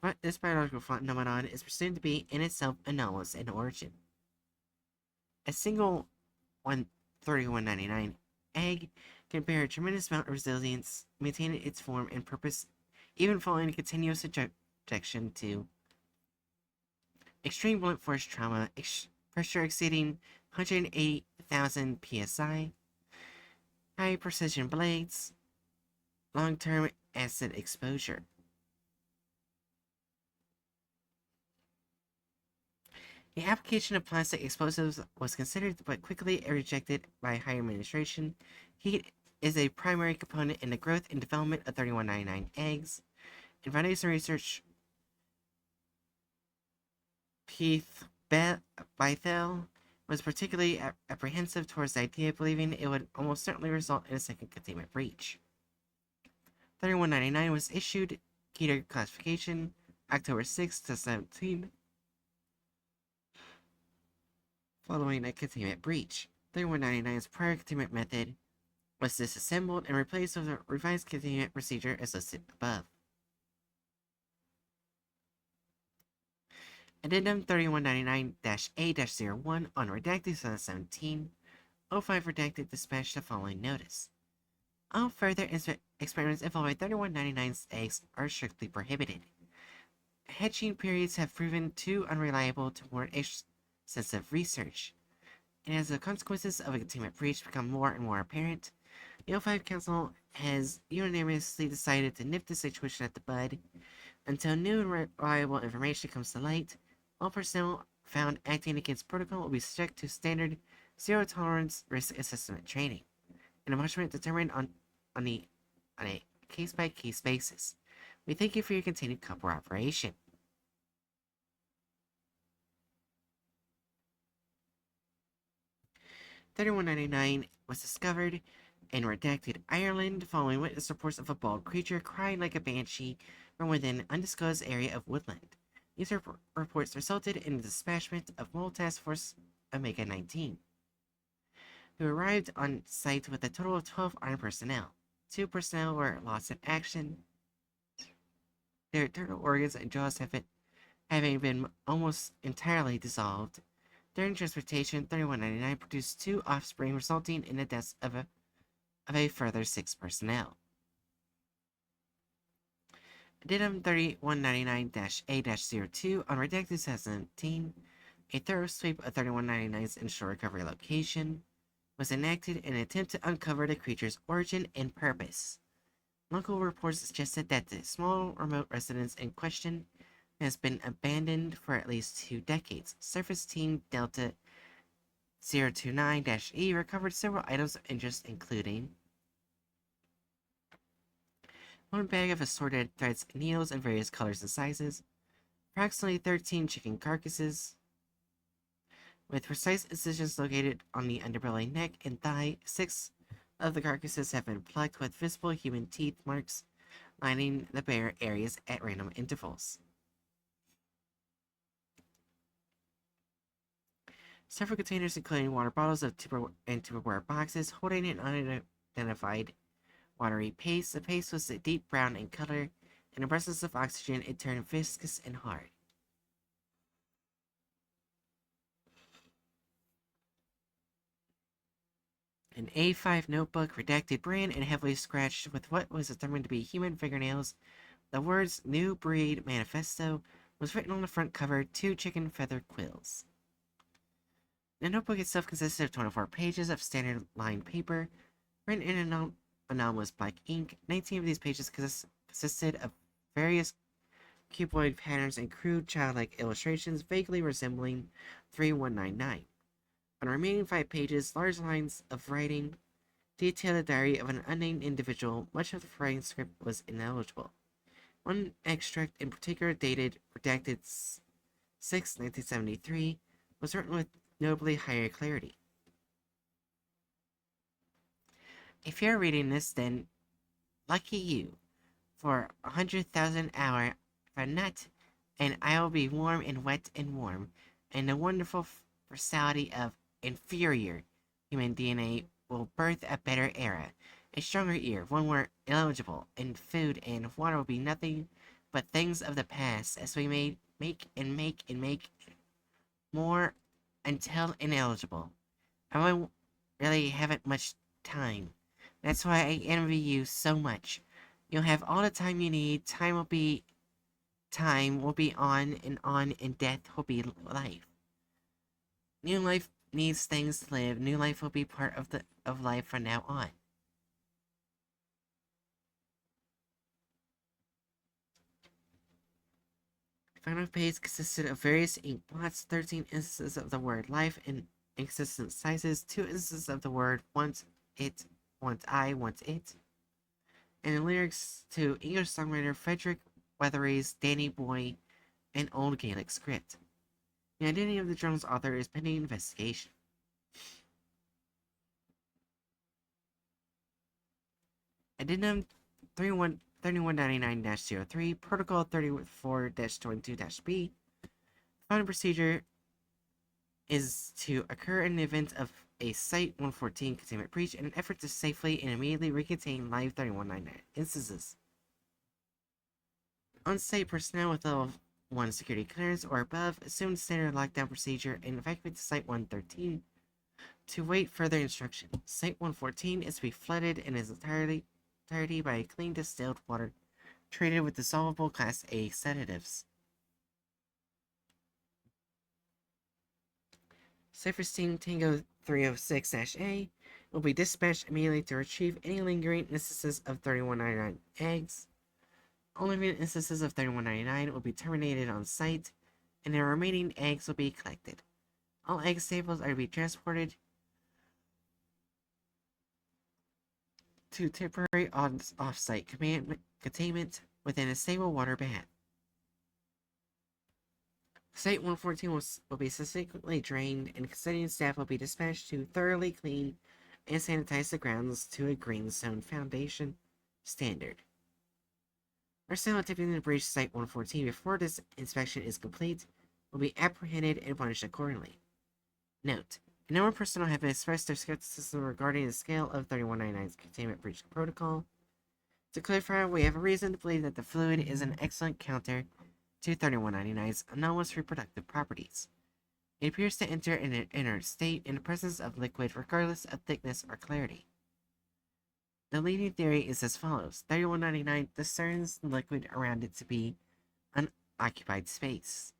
But this biological phenomenon is presumed to be in itself anomalous in origin. A single 3199 egg can bear a tremendous amount of resilience, maintaining its form and purpose even following a continuous subjection to extreme blunt force trauma, pressure exceeding 180,000 psi, high precision blades, long-term acid exposure. The application of plastic explosives was considered but quickly rejected by higher administration. Heat is a primary component in the growth and development of 3199 eggs. In Foundation research, Keith Bethel was particularly apprehensive towards the idea, believing it would almost certainly result in a second containment breach. 3199 was issued Keter classification October 6, 2017, following a containment breach. 3199's prior containment method was disassembled and replaced with a revised containment procedure as listed above. Addendum 3199-A-01 on Redacted 2017, 05 Redacted dispatched the following notice. All further experiments involving 3199's eggs are strictly prohibited. Hatching periods have proven too unreliable to warrant extensive research, and as the consequences of a containment breach become more and more apparent, the 05 Council has unanimously decided to nip the situation at the bud. Until new and reliable information comes to light, all personnel found acting against protocol will be subject to standard zero-tolerance risk assessment training, and a punishment determined on a case-by-case basis. We thank you for your continued cooperation. $31.99 was discovered in redacted Ireland following witness reports of a bald creature crying like a banshee from within an undisclosed area of woodland. These reports resulted in the dispatchment of Mole Task Force Omega-19, who arrived on site with a total of 12 armed personnel. 2 personnel were lost in action, their internal organs and jaws having been almost entirely dissolved. During transportation, 3199 produced 2 offspring, resulting in the deaths of a further 6 personnel. Addendum 3199-A-02 on Redacted 2017, A thorough sweep of 3199's ensure recovery location was enacted in an attempt to uncover the creature's origin and purpose. Local reports suggested that the small remote residence in question has been abandoned for at least 2 decades. Surface Team Delta 029-E recovered several items of interest, including one bag of assorted threads and needles in various colors and sizes, approximately 13 chicken carcasses, with precise incisions located on the underbelly, neck, and thigh. 6 of the carcasses have been plucked with visible human teeth marks lining the bare areas at random intervals. Several containers, including water bottles and Tupperware boxes, holding an unidentified watery paste. The paste was a deep brown in color. In the presence of oxygen, it turned viscous and hard. An A5 notebook, redacted brand, and heavily scratched with what was determined to be human fingernails. The words "New Breed Manifesto" was written on the front cover, 2 chicken feather quills. The notebook itself consisted of 24 pages of standard lined paper, written in anomalous black ink. 19 of these pages consisted of various cuboid patterns and crude childlike illustrations vaguely resembling 3199. On the remaining 5 pages, large lines of writing detailed the diary of an unnamed individual. Much of the writing script was ineligible. One extract in particular, dated redacted 6/1973, was written with notably higher clarity. If you're reading this, then lucky you. For 100,000 hour, for nut, and I'll be warm and wet and warm, and the wonderful versatility of inferior human DNA will birth a better era, a stronger ear, one more eligible, and food and water will be nothing but things of the past, as we make more until ineligible. I really haven't much time. That's why I envy you so much. You'll have all the time you need. Time will be on, and death will be life. New life needs things to live. New life will be part of life from now on. The final page consisted of various ink blots, 13 instances of the word life in inconsistent sizes, 2 instances of the word want it, want I, want it, and the lyrics to English songwriter Frederick Weathery's Danny Boy, an Old Gaelic script. The identity of the journal's author is pending investigation. Addendum 3199-03, Protocol 34-22-B. Following procedure is to occur in the event of a Site-114 containment breach in an effort to safely and immediately recontain live 3199 instances. On-site personnel with level 1 security clearance or above assume standard lockdown procedure and evacuate to Site-113 to wait further instruction. Site-114 is to be flooded in its entirety by clean distilled water treated with dissolvable Class A sedatives. Surface Team Tango 306-A will be dispatched immediately to retrieve any lingering instances of 3199 eggs. All living instances of 3199 will be terminated on site, and the remaining eggs will be collected. All egg samples are to be transported to temporary off-site containment within a stable water bath. Site-114 will be subsequently drained, and custodian staff will be dispatched to thoroughly clean and sanitize the grounds to a greenstone foundation standard. Personnel attempting to breach Site-114 before this inspection is complete will be apprehended and punished accordingly. Note: a number of personnel have expressed their skepticism regarding the scale of 3199's containment breach protocol. To clarify, we have a reason to believe that the fluid is an excellent counter to 3199's anomalous reproductive properties. It appears to enter in an inert state in the presence of liquid regardless of thickness or clarity. The leading theory is as follows: 3199 discerns the liquid around it to be unoccupied space.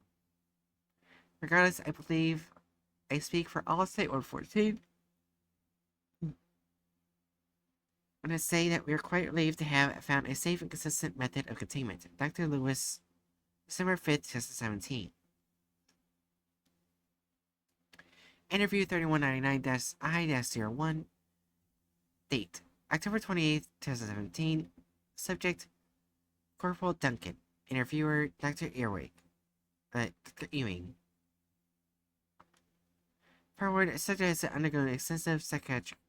Regardless, I believe I speak for all State 114 when I say that we are quite relieved to have found a safe and consistent method of containment. Dr. Lewis, December 5th, 2017. Interview 3199-I-01. Date, October 28th, 2017. Subject, Corporal Duncan. Interviewer, Dr. Dr. Ewing. Forward, subject has undergone extensive psychiatric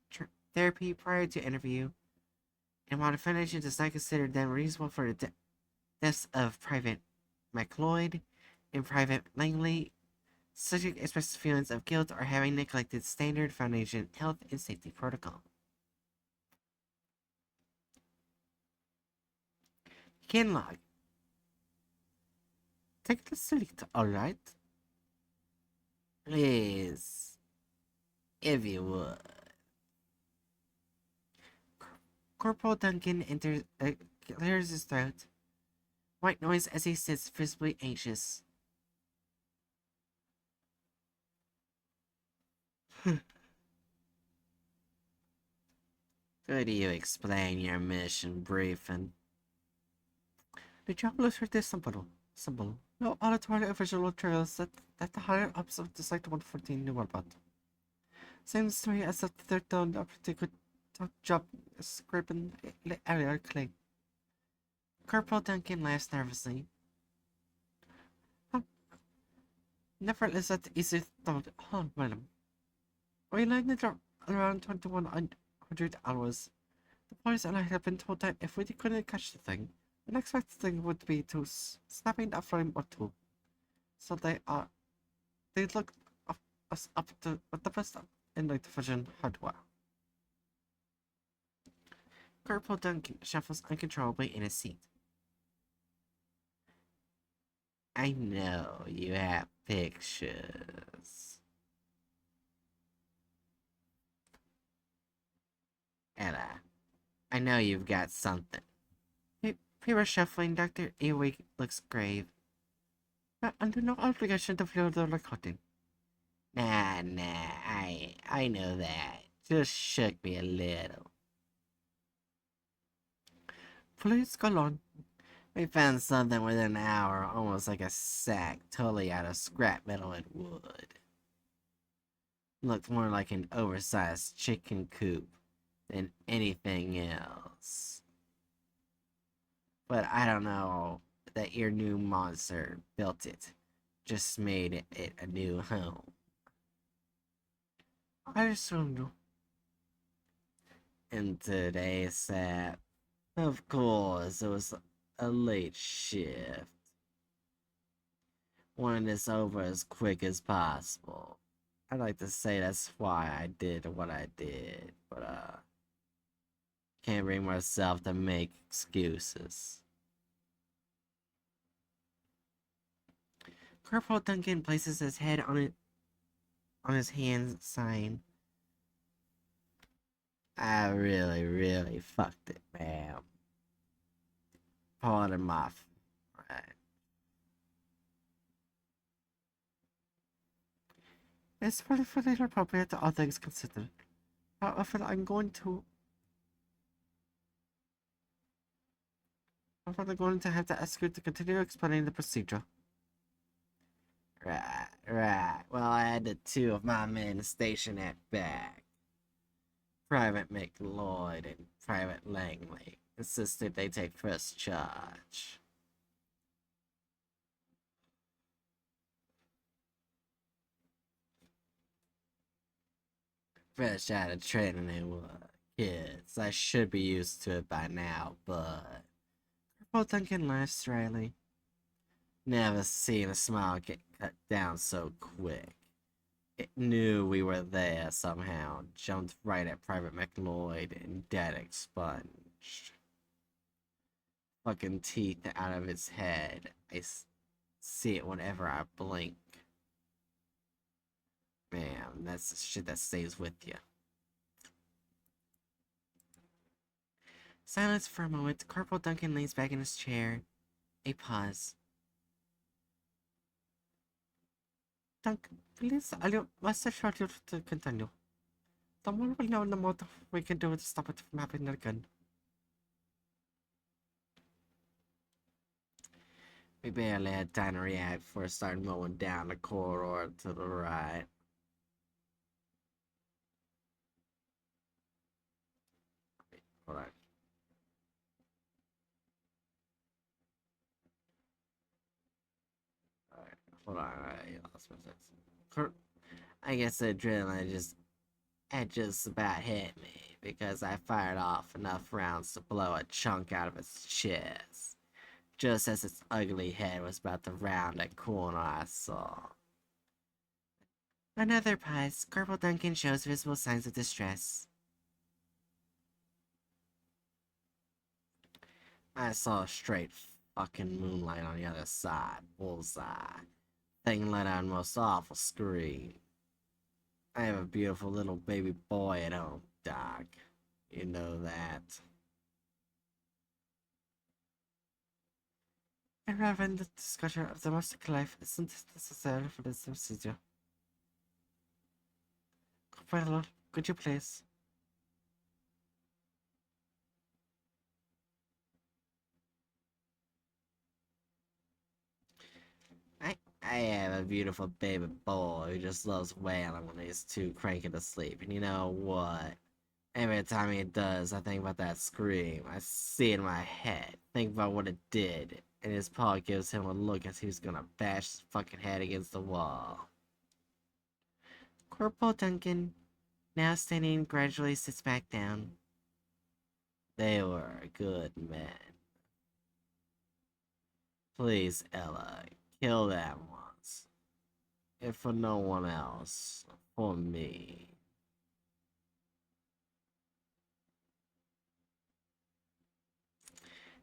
therapy prior to interview, and while the Foundation does not consider them reasonable for the deaths of Private McLeod and Private Langley, subject expresses feelings of guilt or having neglected standard Foundation health and safety protocol. Can log. Take the seat, alright? Please. If you would. Corporal Duncan clears his throat. White noise as he sits visibly anxious. Could you explain your mission briefing? The job looks pretty simple. No auditory or visual trails that the higher ups of the Site 114 knew about. Seems to me as if they're done a pretty good job scraping the area clean. Corporal Duncan laughs nervously. Never is that easy thought, madam. We landed around 2100 hours. The boys and I have been told that if we couldn't catch the thing, the next best thing would be to snapping a frame or two. So they looked us up to the best in night vision hardware. Corporal Duncan shuffles uncontrollably in his seat. I know you have pictures. Ella, I know you've got something. Paper shuffling, Dr. Ewing looks grave. But under no obligation to fill the recording. Nah, I know that. Just shook me a little. Please go on. We found something within an hour, almost like a sack, totally out of scrap metal and wood. Looked more like an oversized chicken coop than anything else. But I don't know that your new monster built it. Just made it a new home. I assume you. In today's set, of course, it was a late shift. Wanted this over as quick as possible. I'd like to say that's why I did what I did, but can't bring myself to make excuses. Corporal Duncan places his head on his hand, sighing. I really fucked it, ma'am. Pardon my right. It's perfectly appropriate to all things considered. However, I'm going to have to ask you to continue explaining the procedure. Right. Well, I had the two of my men stationed at back. Private McLeod and Private Langley insisted they take first charge. Fresh out of training they were kids. I should be used to it by now, but Corporal Duncan laughs dryly. Never seen a smile get cut down so quick. It knew we were there somehow, jumped right at Private McLeod and dead expunged. Fucking teeth out of its head. I see it whenever I blink. Man, that's the shit that stays with you. Silence for a moment. Corporal Duncan leans back in his chair. A pause. Tank, please, what's the short to continue? Someone will know the most we can do to stop it from happening again. We barely had time to react before it started mowing down the corridor to the right. Hold on. Alright, hold on. Alright, lost my sense. I guess the adrenaline just about hit me because I fired off enough rounds to blow a chunk out of its chest, just as its ugly head was about to round a corner I saw. Another pause. Corporal Duncan shows visible signs of distress. I saw a straight fucking moonlight on the other side. Bullseye. Thing let out a most awful scream. I have a beautiful little baby boy at home, Doc. You know that. And Reverend, the discussion of domestic life isn't necessary for this procedure. Well, could you please? I have a beautiful baby boy who just loves wailing when he's too cranky to sleep. And you know what? Every time he does, I think about that scream. I see it in my head. Think about what it did. And his paw gives him a look as he's gonna bash his fucking head against the wall. Corporal Duncan, now standing, gradually sits back down. They were good men. Please, Ella, kill them once. If for no one else, for me.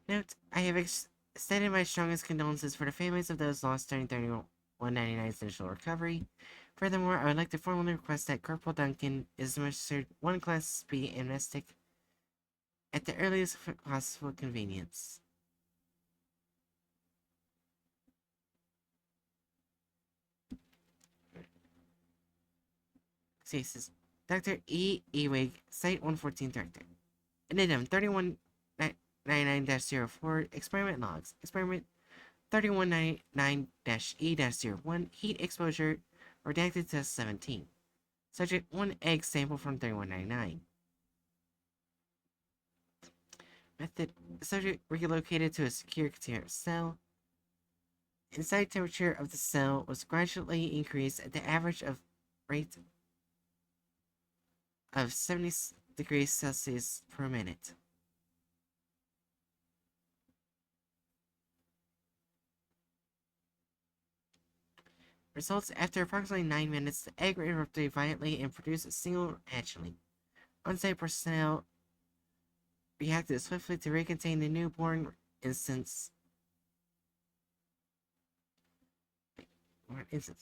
Note, I have extended my strongest condolences for the families of those lost during 3199's initial recovery. Furthermore, I would like to formally request that Corporal Duncan is administered one Class B amnestic at the earliest possible convenience. Cases. Dr. E. Ewig, Site 114 Director. Addendum 3199-04, Experiment Logs. Experiment 3199-E-01, Heat Exposure, Redacted Test 17. Subject 1 egg sample from 3199. Method. Subject relocated to a secure container cell. Inside temperature of the cell was gradually increased at the average of rate of 70 degrees Celsius per minute. Results: after approximately 9 minutes, the egg erupted violently and produced a single hatchling. On-site personnel reacted swiftly to recontain the newborn instance.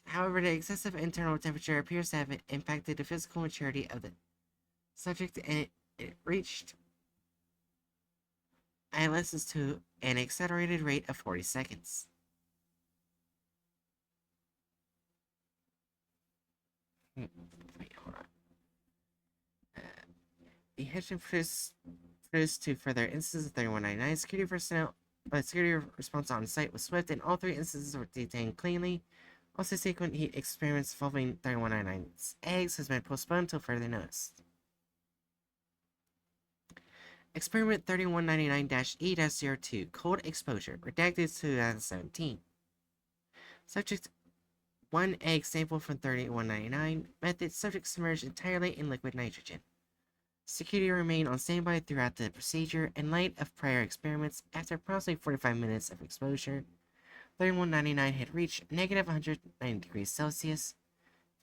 However, the excessive internal temperature appears to have impacted the physical maturity of the subject, and it reached adolescence to an accelerated rate of 40 seconds. Wait, hold on. The Hedgeon produced to further instances of 3199. Security personnel, security response on site was swift, and all 3 instances were detained cleanly. Also, subsequent heat experiments involving 3199's eggs has been postponed until further notice. Experiment 3199-E-02, Cold Exposure, redacted 2017. Subject 1 egg sample from 3199. Method: subject submerged entirely in liquid nitrogen. Security remained on standby throughout the procedure. In light of prior experiments, after approximately 45 minutes of exposure, 3199 had reached negative 190 degrees Celsius.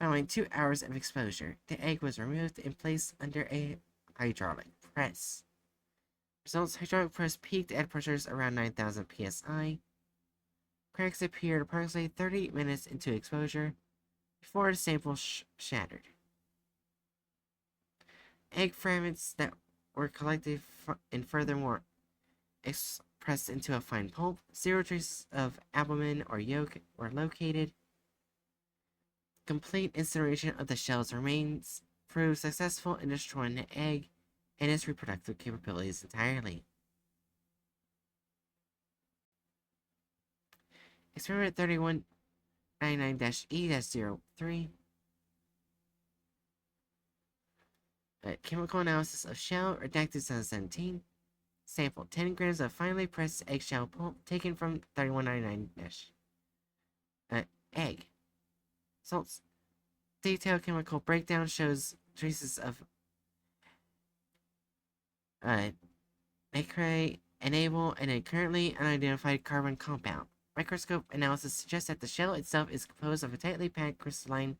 Following 2 hours of exposure, the egg was removed and placed under a hydraulic press. Results: hydraulic press peaked at pressures around 9,000 psi. Cracks appeared approximately 30 minutes into exposure before the sample shattered. Egg fragments that were collected and furthermore pressed into a fine pulp. 0 traces of albumin or yolk were located. complete incineration of the shell's remains proved successful in destroying the egg and its reproductive capabilities entirely. Experiment 3199-E-03. Chemical analysis of shell, redacted 2017. Sample 10 grams of finely pressed eggshell pulp taken from 3199 egg. Salts. Detailed chemical breakdown shows traces of nacre, enable, and a currently unidentified carbon compound. Microscope analysis suggests that the shell itself is composed of a tightly packed crystalline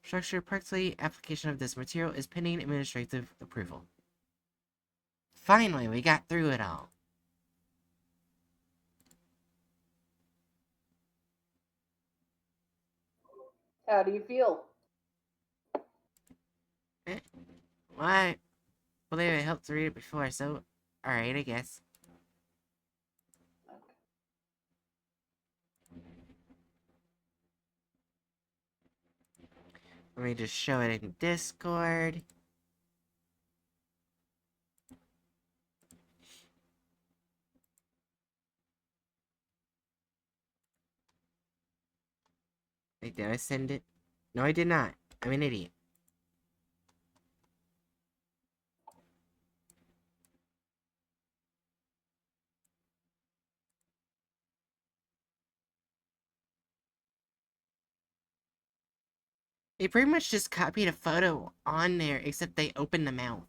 structure. Practically, application of this material is pending administrative approval. Finally, we got through it all.
How do you feel?
Well, I believe I helped to read it before, so alright, I guess. Let me just show it in Discord. Wait, did I send it? No, I did not. I'm an idiot. They pretty much just copied a photo on there, except they opened the mouth.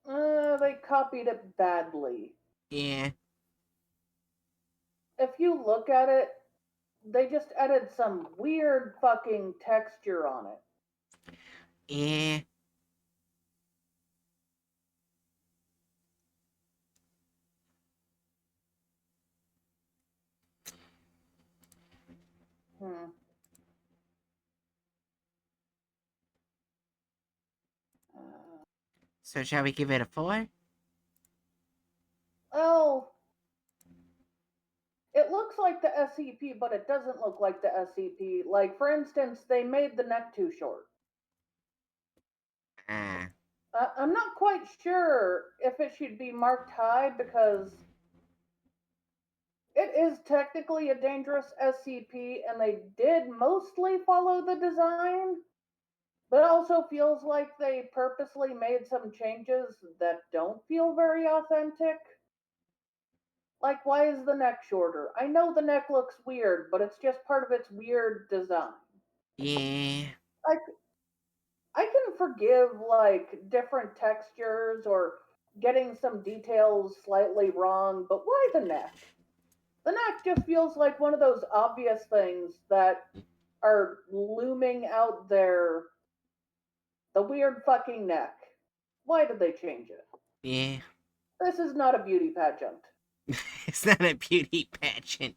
They copied it badly.
Yeah.
If you look at it, they just added some weird fucking texture on it.
Yeah.
Hmm.
So shall we give it a 4?
Oh, it looks like the SCP, but it doesn't look like the SCP. Like, for instance, they made the neck too short.
Ah.
I'm not quite sure if it should be marked high because it is technically a dangerous SCP and they did mostly follow the design, but it also feels like they purposely made some changes that don't feel very authentic. Like, why is the neck shorter? I know the neck looks weird, but it's just part of its weird design.
Yeah.
Like, I can forgive, like, different textures or getting some details slightly wrong, but why the neck? The neck just feels like one of those obvious things that are looming out there. The weird fucking neck. Why did they change it?
Yeah.
This is not a beauty pageant.
It's not a beauty pageant.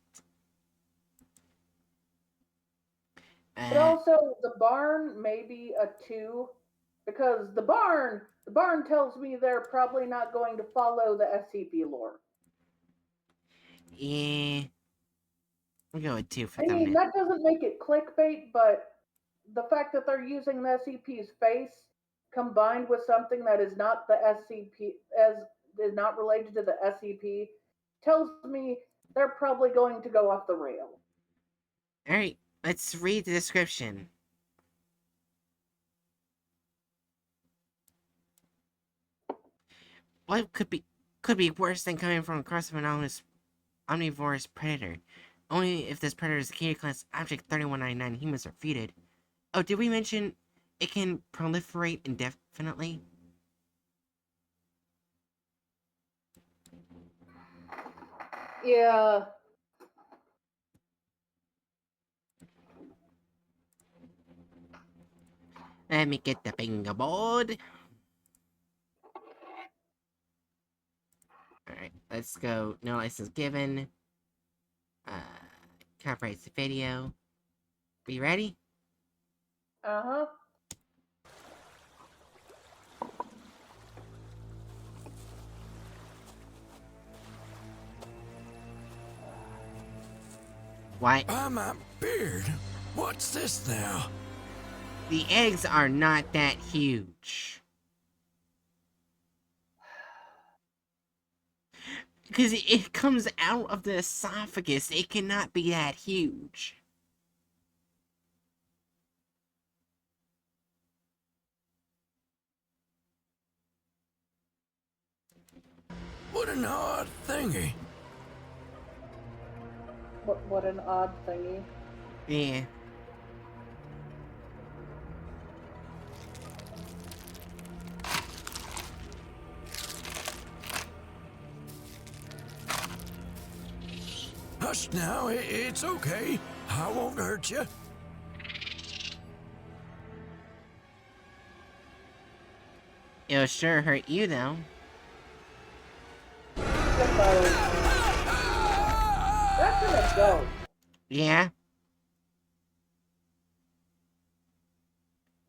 But also, the barn may be a 2 because the barn tells me they're probably not going to follow the SCP lore.
Yeah. We'll go with 2 for
I mean,
thumbnail.
that doesn't make it clickbait, but the fact that they're using the SCP's face combined with something that is not the SCP, as is not related to the SCP, tells me they're probably going to go off the rail.
Alright, let's read the description. What could be worse than coming from across an omnivorous predator? Only if this predator is a K class object 3199 humans are feeded. Oh, did we mention it can proliferate indefinitely?
Yeah.
Let me get the bingo board. Alright, let's go. No license given. Copyrights the video. Be ready?
Uh-huh.
What?
My beard. What's this now?
The eggs are not that huge. Because it comes out of the esophagus, it cannot be that huge.
What an odd thingy.
What an odd thingy.
Yeah.
Hush now, it's okay. I won't hurt you.
It'll sure hurt you, though.
That's an adult.
Yeah?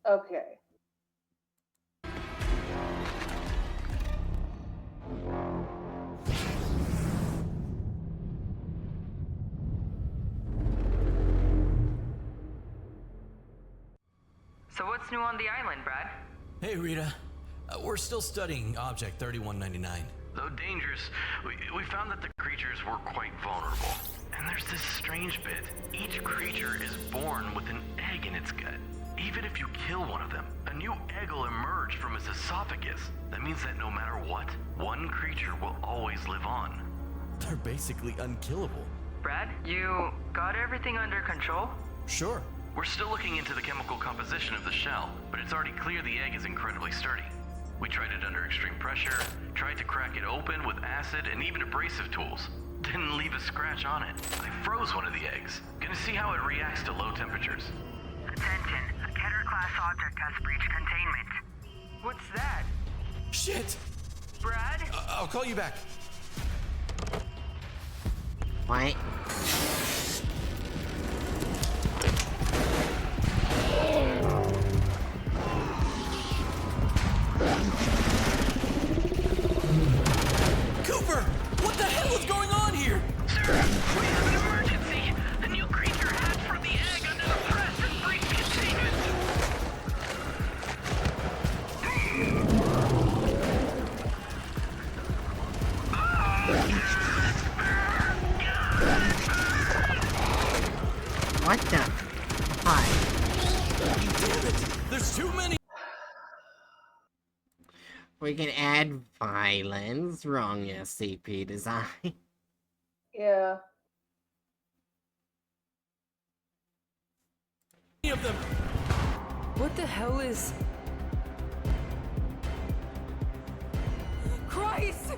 Okay.
So what's new on the island, Brad?
Hey, Rita. We're still studying Object 3199.
Though dangerous, we found that the creatures were quite vulnerable. And there's this strange bit. Each creature is born with an egg in its gut. Even if you kill one of them, a new egg will emerge from its esophagus. That means that no matter what, one creature will always live on.
They're basically unkillable.
Brad, you got everything under control?
Sure.
We're still looking into the chemical composition of the shell, but it's already clear the egg is incredibly sturdy. We tried it under extreme pressure, tried to crack it open with acid and even abrasive tools. Didn't leave a scratch on it. I froze one of the eggs. Gonna see how it reacts to low temperatures.
Attention, a Keter-class object has breached containment. What's that?
Shit!
Brad?
I'll call you back.
What?
Cooper! What the hell is going on here?
Sir, we have an emergency! A new creature hatched from the egg under the press and breached containment!
What the? Hi.
Damn it! There's too many!
We can add violence. Wrong SCP design.
Yeah.
of them!
What the hell is... Christ!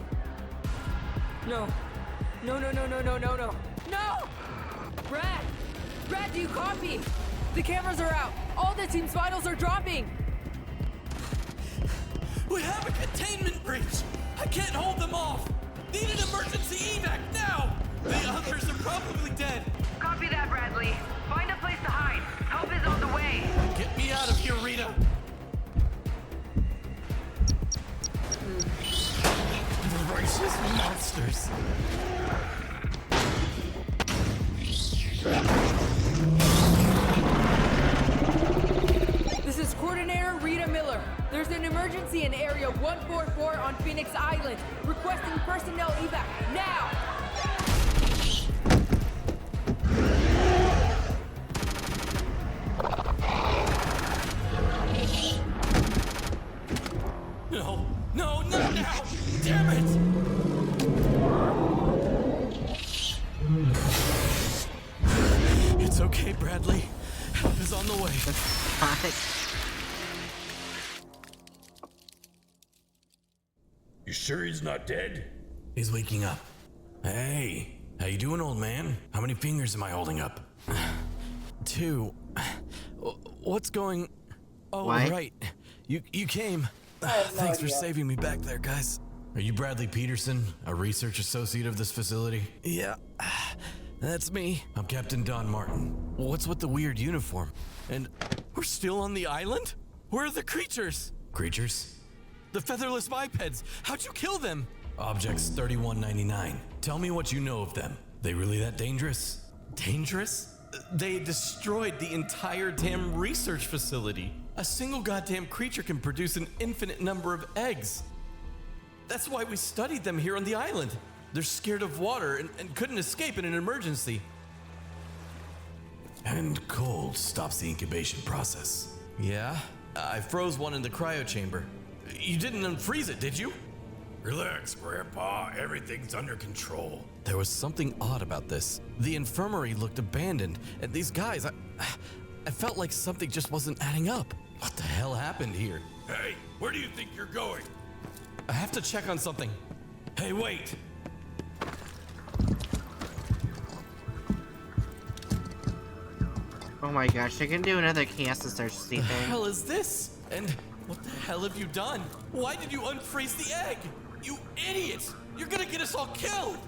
No. No, no, no, no, no, no, no. No! Brad! Brad, do you copy? The cameras are out. All the team's vitals are dropping.
We have a containment breach! I can't hold them off! Need an emergency evac now! The others are probably dead!
Copy that, Bradley. Find a place to hide. Help is on the way.
Get me out of here, Rita! Voracious monsters!
This is Coordinator Rita Miller. There's an emergency in Area 144 on Phoenix Island. Requesting personnel evac now!
No, no, not now! Damn it! It's okay, Bradley. Help is on the way.
You sure he's not dead?
He's waking up. Hey, how you doing, old man? How many fingers am I holding up? 2. What's going... Oh,
What?
right. You came. Thanks for saving me back there, guys. Are you Bradley Peterson, a research associate of this facility? Yeah, that's me. I'm Captain Don Martin. What's with the weird uniform? And we're still on the island? Where are the creatures? Creatures? The featherless bipeds. How'd you kill them? Objects 3199. Tell me what you know of them. They really that dangerous? Dangerous? They destroyed the entire damn research facility. A single goddamn creature can produce an infinite number of eggs. That's why we studied them here on the island. They're scared of water and couldn't escape in an emergency.
And cold stops the incubation process.
Yeah, I froze one in the cryo chamber. You didn't unfreeze it, did you?
Relax, Grandpa. Everything's under control.
There was something odd about this. The infirmary looked abandoned, and these guys, I felt like something just wasn't adding up. What the hell happened here?
Hey, where do you think you're going?
I have to check on something.
Hey, wait.
Oh my gosh, I can do another chaos to search
What the
thing.
hell is this? And what the hell have you done? Why did you unfreeze the egg? You idiot! You're gonna get us all killed!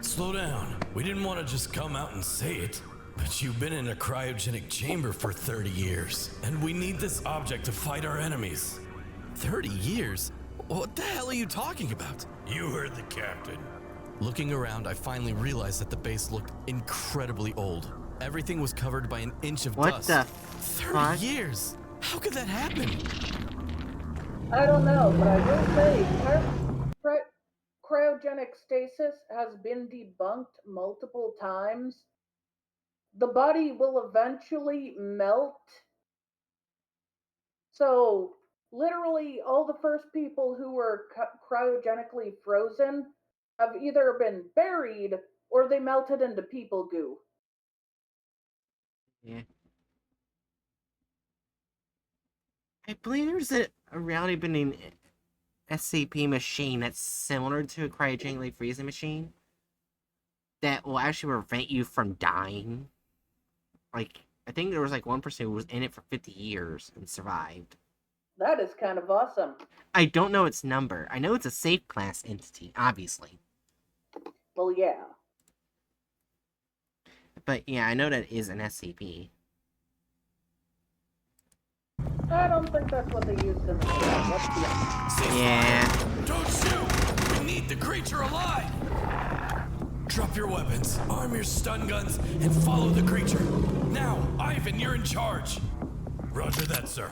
Slow down. We didn't want to just come out and say it. But you've been in a cryogenic chamber for 30 years. And we need this object to fight our enemies.
30 years? What the hell are you talking about?
You heard the captain.
Looking around, I finally realized that the base looked incredibly old. Everything was covered by an inch of
What
dust.
the
30
fuck?
years? How could that happen?
I don't know, but I will say, cryogenic stasis has been debunked multiple times. The body will eventually melt. So, literally, all the first people who were cryogenically frozen have either been buried or they melted into people goo.
Yeah. I believe there's a reality bending SCP machine that's similar to a cryogenically freezing machine that will actually prevent you from dying. Like, I think there was like one person who was in it for 50 years and survived.
That is kind of awesome.
I don't know its number. I know it's a safe class entity, obviously.
Well, yeah.
But yeah, I know that is an SCP.
I don't think that's what they used in the game. Let's be honest.
Yeah.
Don't shoot! We need the creature alive! Drop your weapons, arm your stun guns, and follow the creature. Now, Ivan, you're in charge. Roger that, sir.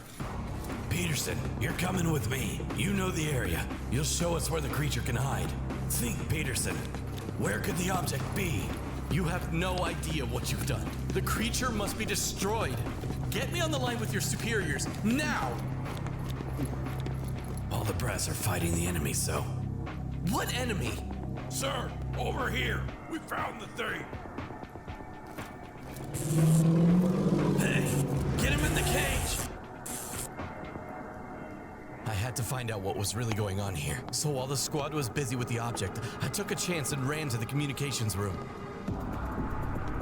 Peterson, you're coming with me. You know the area. You'll show us where the creature can hide. Think, Peterson. Where could the object be?
You have no idea what you've done. The creature must be destroyed. Get me on the line with your superiors, now!
All the brass are fighting the enemy, so...
What enemy?
Sir, over here. We found the thing. Hey, get him in the cage.
I had to find out what was really going on here. So while the squad was busy with the object, I took a chance and ran to the communications room.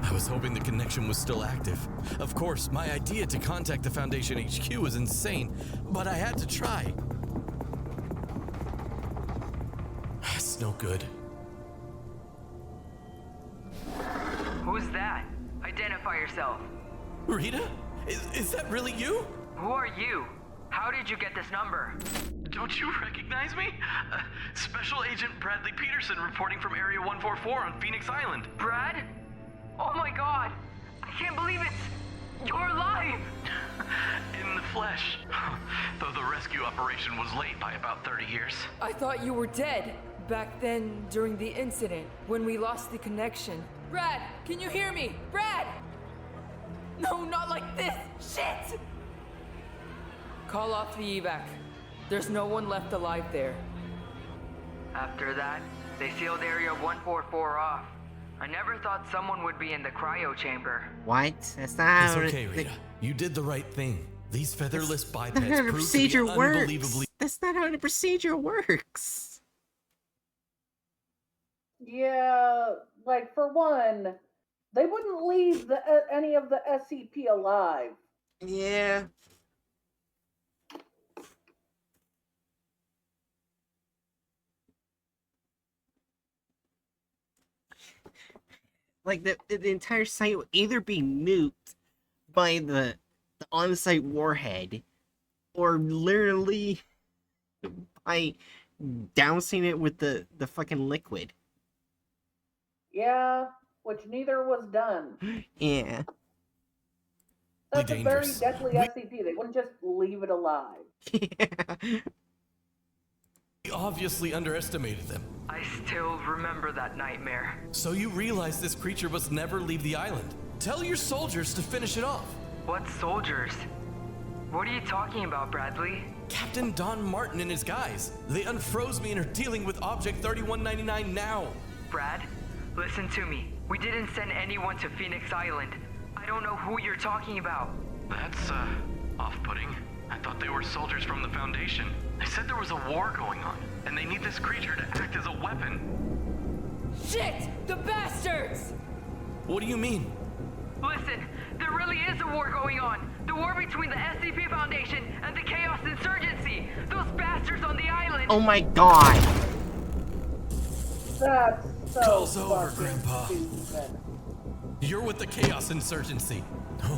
I was hoping the connection was still active. Of course, my idea to contact the Foundation HQ was insane, but I had to try. It's no good.
Who's that? Identify yourself.
Rita? Is that really you?
Who are you? How did you get this number? Don't you recognize me? Special Agent Bradley Peterson reporting from Area 144 on Phoenix Island. Brad? Oh my god! I can't believe you're alive! In the flesh. Though the rescue operation was late by about 30 years.
I thought you were dead back then during the incident when we lost the connection. Brad, can you hear me? Brad! No, not like this! Shit! Call off the evac. There's no one left alive there.
After that, they sealed Area 144 off. I never thought someone would be in the cryo chamber.
What? That's not
It's
how
okay, Rita. You did the right thing. These featherless
That's not
bipeds
how the
proved to be
procedure
unbelievably...
works. That's not how the procedure works.
Yeah, like for one, they wouldn't leave any of the SCP alive.
Yeah. Like the entire site will either be nuked by the on-site warhead, or literally by dousing it with the fucking liquid.
Yeah, which neither was done.
Yeah.
That's a very
dangerous.
deadly SCP. They wouldn't just leave it alive.
Yeah.
We obviously underestimated them.
I still remember that nightmare.
So you realize this creature must never leave the island. Tell your soldiers to finish it off.
What soldiers? What are you talking about, Bradley?
Captain Don Martin and his guys. They unfroze me and are dealing with Object 3199 now.
Brad, listen to me. We didn't send anyone to Phoenix Island. I don't know who you're talking about.
That's, off-putting. I thought they were soldiers from the Foundation. They said there was a war going on, and they need this creature to act as a weapon.
Shit! The bastards!
What do you mean?
Listen, there really is a war going on. The war between the SCP Foundation and the Chaos Insurgency. Those bastards on the island.
Oh my god.
That's so
Call's over,
fucking
Grandpa.
stupid.
You're with the Chaos Insurgency.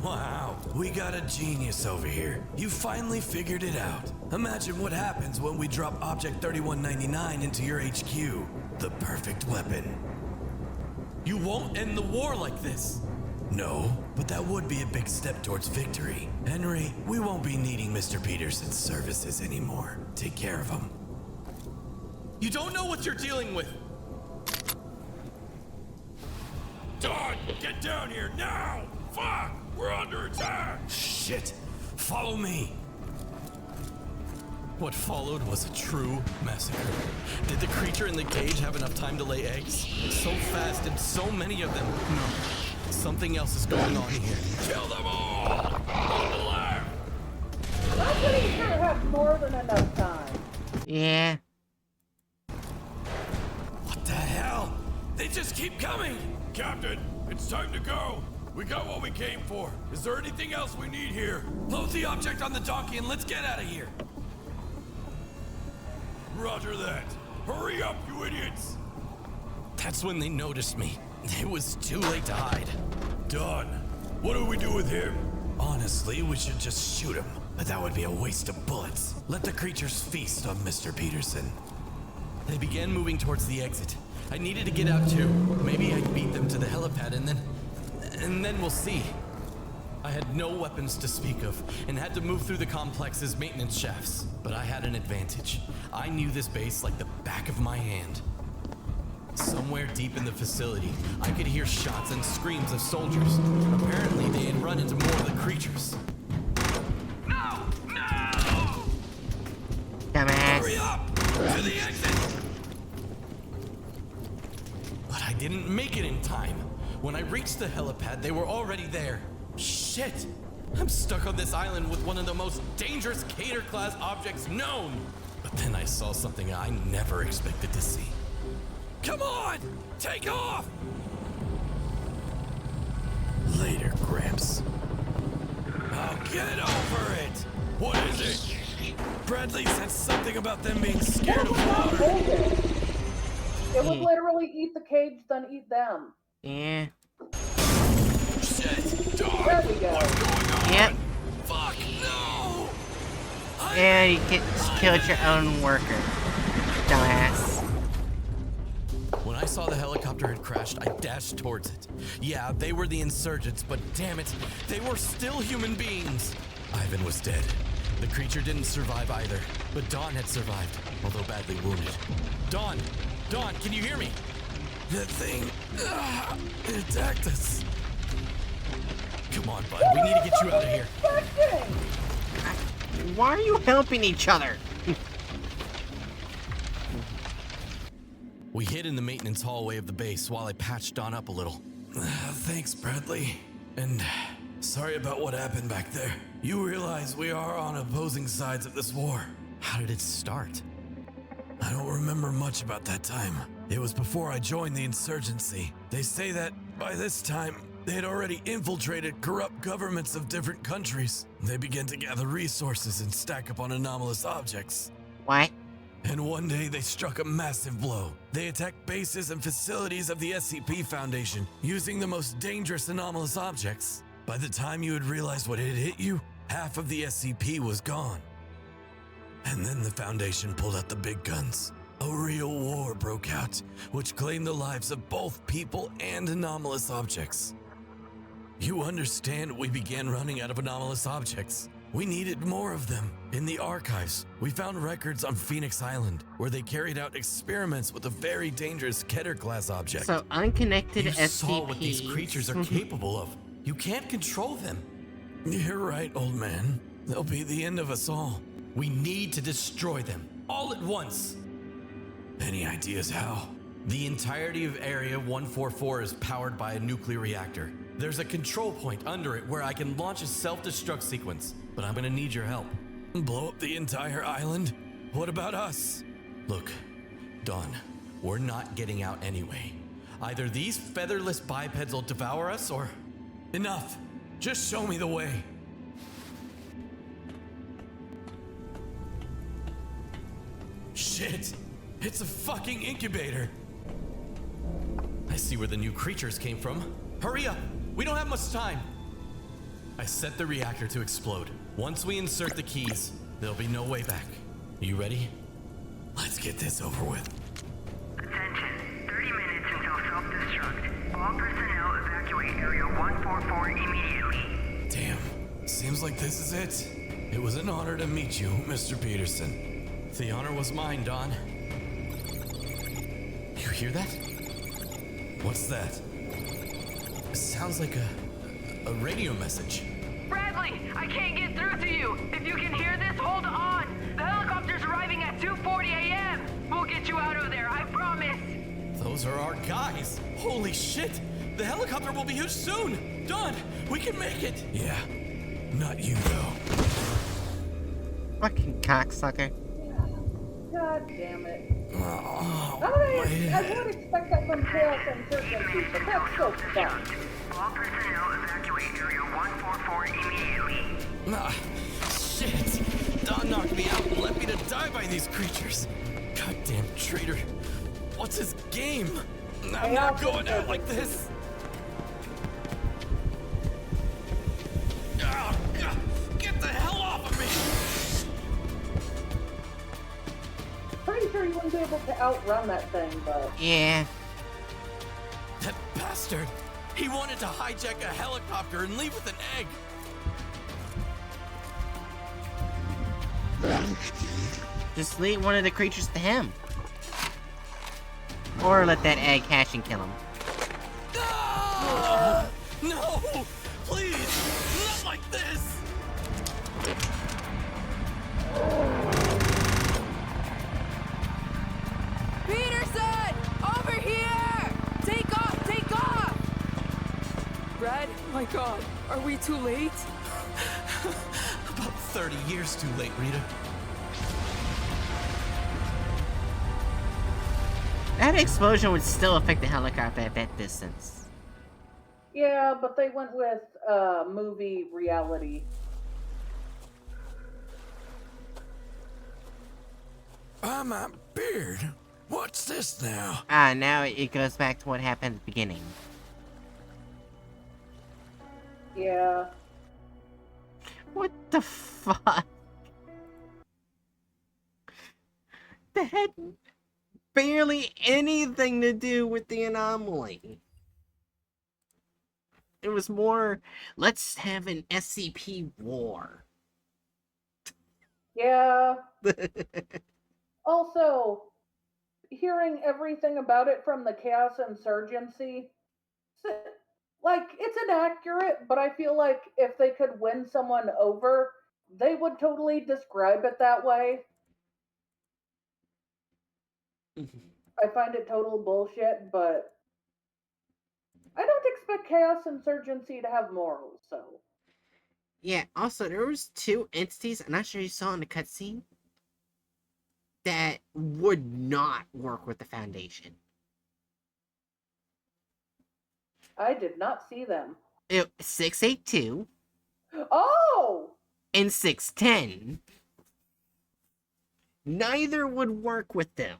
Wow, we got a genius over here. You finally figured it out. Imagine what happens when we drop Object 3199 into your HQ. The perfect weapon. You won't end the war like this. No, but that would be a big step towards victory. Henry, we won't be needing Mr. Peterson's services anymore. Take care of him. You don't know what you're dealing with.
Don, get down here now! Fuck! We're under attack!
Shit! Follow me! What followed was a true massacre. Did the creature in the cage have enough time to lay eggs? So fast and so many of them. No. Something else is going on here.
Kill them all! On the left!
I'm pretty sure it had more than enough time.
Yeah.
What the hell?
They just keep coming! Captain, it's time to go. We got what we came for. Is there anything else we need here?
Load the object on the donkey and let's get out of here.
Roger that. Hurry up, you idiots!
That's when they noticed me. It was too late to hide.
Don, what do we do with him?
Honestly, we should just shoot him. But that would be a waste of bullets. Let the creatures feast on Mr. Peterson. They began moving towards the exit. I needed to get out too. Maybe I'd beat them to the helipad and then we'll see. I had no weapons to speak of and had to move through the complex's maintenance shafts. But I had an advantage. I knew this base like the back of my hand. Somewhere deep in the facility, I could hear shots and screams of soldiers. Apparently, they had run into more of the creatures.
No! No!
Dumbass.
Hurry up! To the exit!
But I didn't make it in time. When I reached the helipad, they were already there. Shit! I'm stuck on this island with one of the most dangerous Cater-class objects known! But then I saw something I never expected to see.
Come on! Take off!
Later, Gramps.
Now get over it! What is it? Bradley said something about them being scared
It
of
would not
water.
hold it. It would literally eat the cage, then eat them.
Yeah.
Shit! Dog!
There we go.
What's going on?
Yep.
Fuck no!
Yeah, you killed your own worker. Dumbass.
When I saw the helicopter had crashed, I dashed towards it. Yeah, they were the insurgents, but damn it, they were still human beings. Ivan was dead. The creature didn't survive either, but Dawn had survived, although badly wounded. Dawn! Dawn, can you hear me?
That thing... it attacked us.
Come on, bud, we need to get you out of here.
Why are you helping each other?
We hid in the maintenance hallway of the base while I patched Dawn up a little.
Thanks, Bradley. And sorry about what happened back there. You realize we are on opposing sides of this war.
How did it start?
I don't remember much about that time. It was before I joined the insurgency. They say that by this time, they had already infiltrated corrupt governments of different countries. They began to gather resources and stack up on anomalous objects.
What?
And one day they struck a massive blow. They attacked bases and facilities of the SCP Foundation using the most dangerous anomalous objects. By the time you had realized what had hit you, half of the SCP was gone. And then the Foundation pulled out the big guns.
A real war broke out, which claimed the lives of both people and anomalous objects. You understand, we began running out of anomalous objects. We needed more of them. In the archives, we found records on Phoenix Island, where they carried out experiments with a very dangerous Keter-class object.
So, unconnected
You
SCPs.
saw what these creatures are capable of. You can't control them. You're right, old man. They'll be the end of us all. We need to destroy them, all at once. Any ideas how? The entirety of Area 144 is powered by a nuclear reactor. There's a control point under it where I can launch a self-destruct sequence, but I'm gonna need your help. Blow up the entire island? What about us? Look, Dawn, we're not getting out anyway. Either these featherless bipeds will devour us, or... Enough! Just show me the way. Shit! It's a fucking incubator! I see where the new creatures came from. Hurry up! We don't have much time! I set the reactor to explode. Once we insert the keys, there'll be no way back. You ready? Let's get this over with.
Attention, 30 minutes until self-destruct. All personnel evacuate Area 144 immediately.
Damn, seems like this is it. It was an honor to meet you, Mr. Peterson. The honor was mine, Don. You hear that? What's that? It sounds like a radio message.
Bradley, I can't get through to you. If you can hear this, hold on. The helicopter's arriving at 2:40 a.m. We'll get you out of there, I promise.
Those are our guys. Holy shit! The helicopter will be here soon. Don, we can make it. Yeah, not you though.
Fucking cocksucker.
God damn it.
Oh,
I would expect that from Chaos Insurgency, but that's so fun.
All personnel evacuate Area 144 immediately.
Ah, shit! Don knocked me out and left me to die by these creatures. Goddamn traitor. What's his game? I'm not going out like this. Ah, get the hell off of me!
Pretty sure you wouldn't be able to outrun that thing, but...
Yeah.
That bastard! He wanted to hijack a helicopter and leave with an egg!
Just lead one of the creatures to him. Or let that egg hatch and kill him.
No! No! Please! Not like this!
Peterson! Over here! Take off! Take off! Brad, my god, are we too late?
About 30 years too late, Rita.
That explosion would still affect the helicopter at that distance.
Yeah, but they went with movie reality.
Ah, my beard. What's this now?
Now it goes back to what happened at the beginning.
Yeah.
What the fuck? That had barely anything to do with the anomaly. It was more, let's have an SCP war.
Yeah. Also, hearing everything about it from the Chaos Insurgency, like, it's inaccurate, but I feel like if they could win someone over, they would totally describe it that way. I find it total bullshit, but I don't expect Chaos Insurgency to have morals, so.
Yeah, also, there was two entities, I'm not sure you saw in the cutscene, that would not work with the Foundation.
I did not see them.
682
Oh!
and 610. Neither would work with them.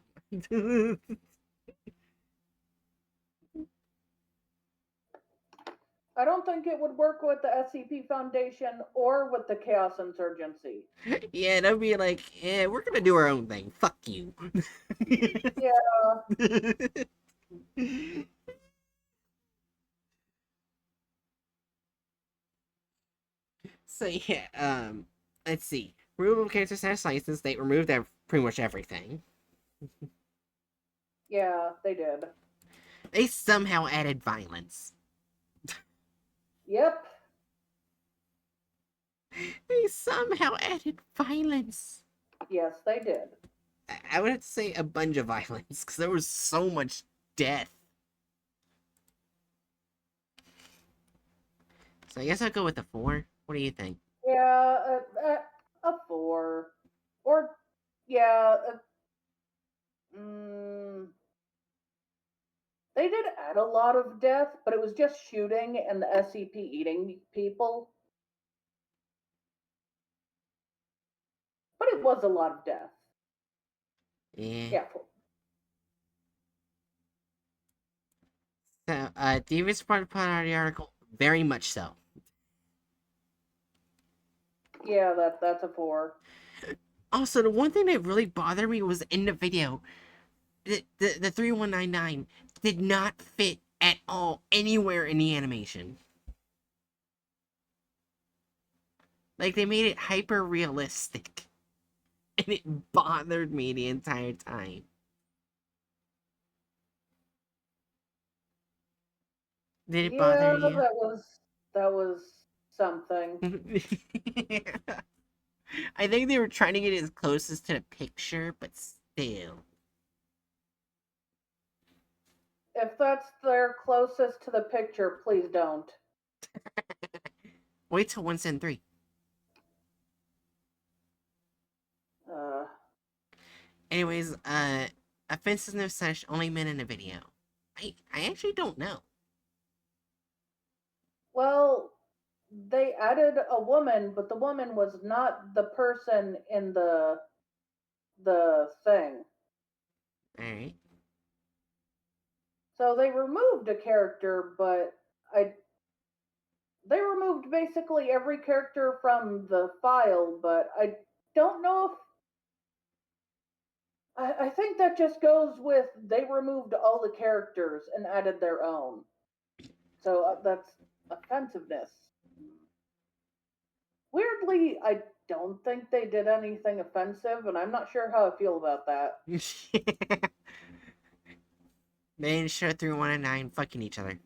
I don't think it would work with the SCP Foundation or with the Chaos Insurgency.
Yeah, they'll be like, yeah, we're gonna do our own thing. Fuck you.
Yeah,
So yeah, let's see. Removal of character status license, they removed pretty much everything.
yeah, they did.
They somehow added violence.
Yep.
They somehow added violence.
Yes, they did.
I would have to say a bunch of violence, because there was so much death. So I guess I'll go with the 4. What do you think?
Yeah, a 4. Or, yeah, they did add a lot of death, but it was just shooting and the SCP eating people. But it was a lot of death.
Yeah.
Yeah.
So, David's part of the article, very much so.
Yeah, that's a 4.
Also, the one thing that really bothered me was in the video, the 3199 did not fit at all anywhere in the animation. Like, they made it hyper realistic, and it bothered me the entire time. Did it bother you?
That was something.
I think they were trying to get as closest to the picture, but still.
If that's their closest to the picture, please don't.
Wait till 173.
Uh,
Anyways, offensiveness slash only men in the video. I actually don't know.
well, they added a woman, but the woman was not the person in the thing.
Alright.
So they removed a character, but they removed basically every character from the file, but I don't know if I think that just goes with they removed all the characters and added their own. So that's offensiveness. Weirdly, I don't think they did anything offensive, and I'm not sure how I feel about that.
They didn't show 3199 fucking each other.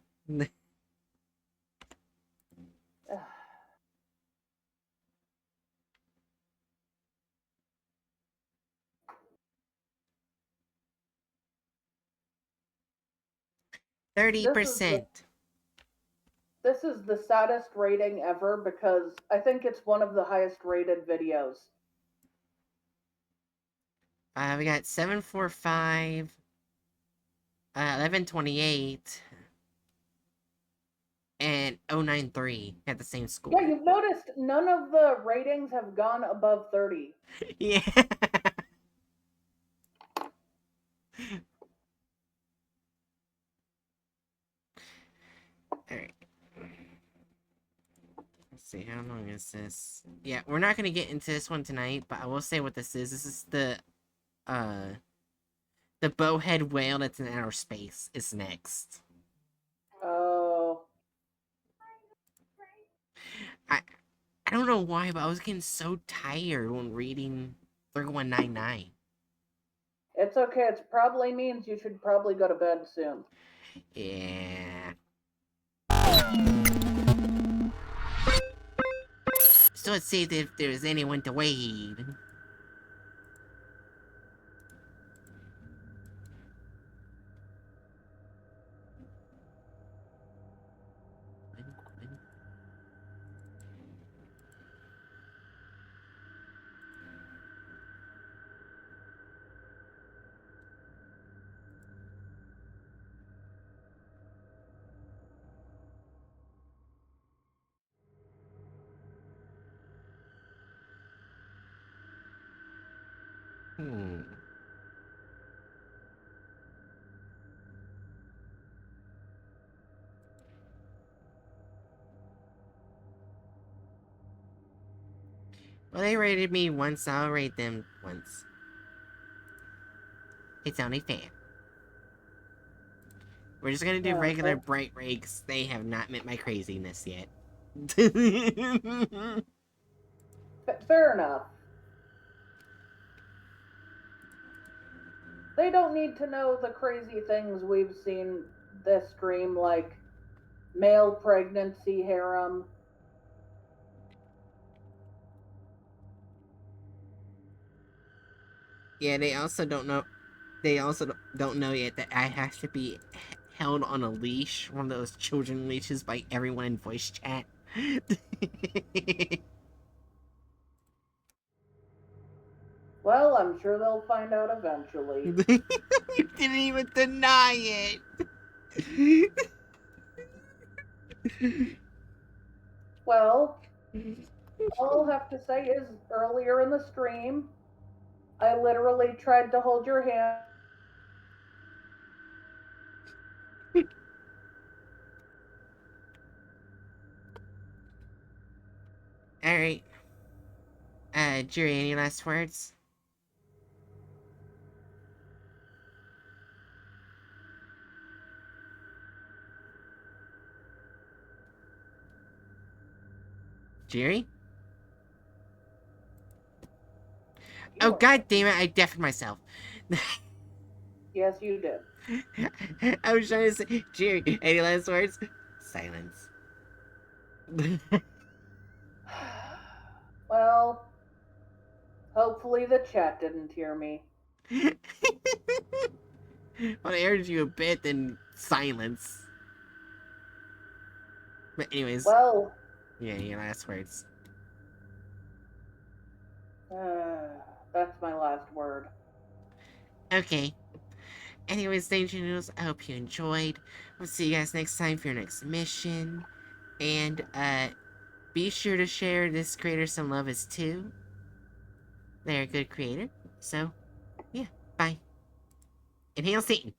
30%.
This is the saddest rating ever because I think it's one of the highest rated videos.
We got 745, 1128, and 093 at the same score.
Yeah, you've noticed none of the ratings have gone above 30.
Yeah. Alright. Let's see, how long is this? Yeah, we're not gonna get into this one tonight, but I will say what this is. This is the bowhead whale that's in outer space is next.
Oh.
I don't know why, but I was getting so tired when reading 3199.
It's okay. It probably means you should probably go to bed soon.
Yeah. So let's see if there's anyone to wait. Hmm. Well, they rated me once, I'll rate them once. It's only fair. We're just gonna do regular bright rags. They have not met my craziness yet.
Fair enough. They don't need to know the crazy things we've seen this stream, like male pregnancy harem.
Yeah, they also don't know. They also don't know yet that I have to be held on a leash, one of those children leashes, by everyone in voice chat.
Well, I'm sure they'll find out eventually.
You didn't even deny it.
Well, all I'll have to say is earlier in the stream, I literally tried to hold your hand.
Alright. Jerry, any last words? Jerry? Oh, god damn it, I deafened myself.
Yes, you did.
I was trying to say, Jerry, any last words? Silence.
Well, hopefully the chat didn't hear me.
Well, I heard you a bit, then silence. But anyways.
Well.
Yeah, your last words.
That's my last word.
Okay. Anyways, Danger Noodles, I hope you enjoyed. We'll see you guys next time for your next mission. And, be sure to share this creator some love as too. They're a good creator. So, yeah, bye. And hail Satan!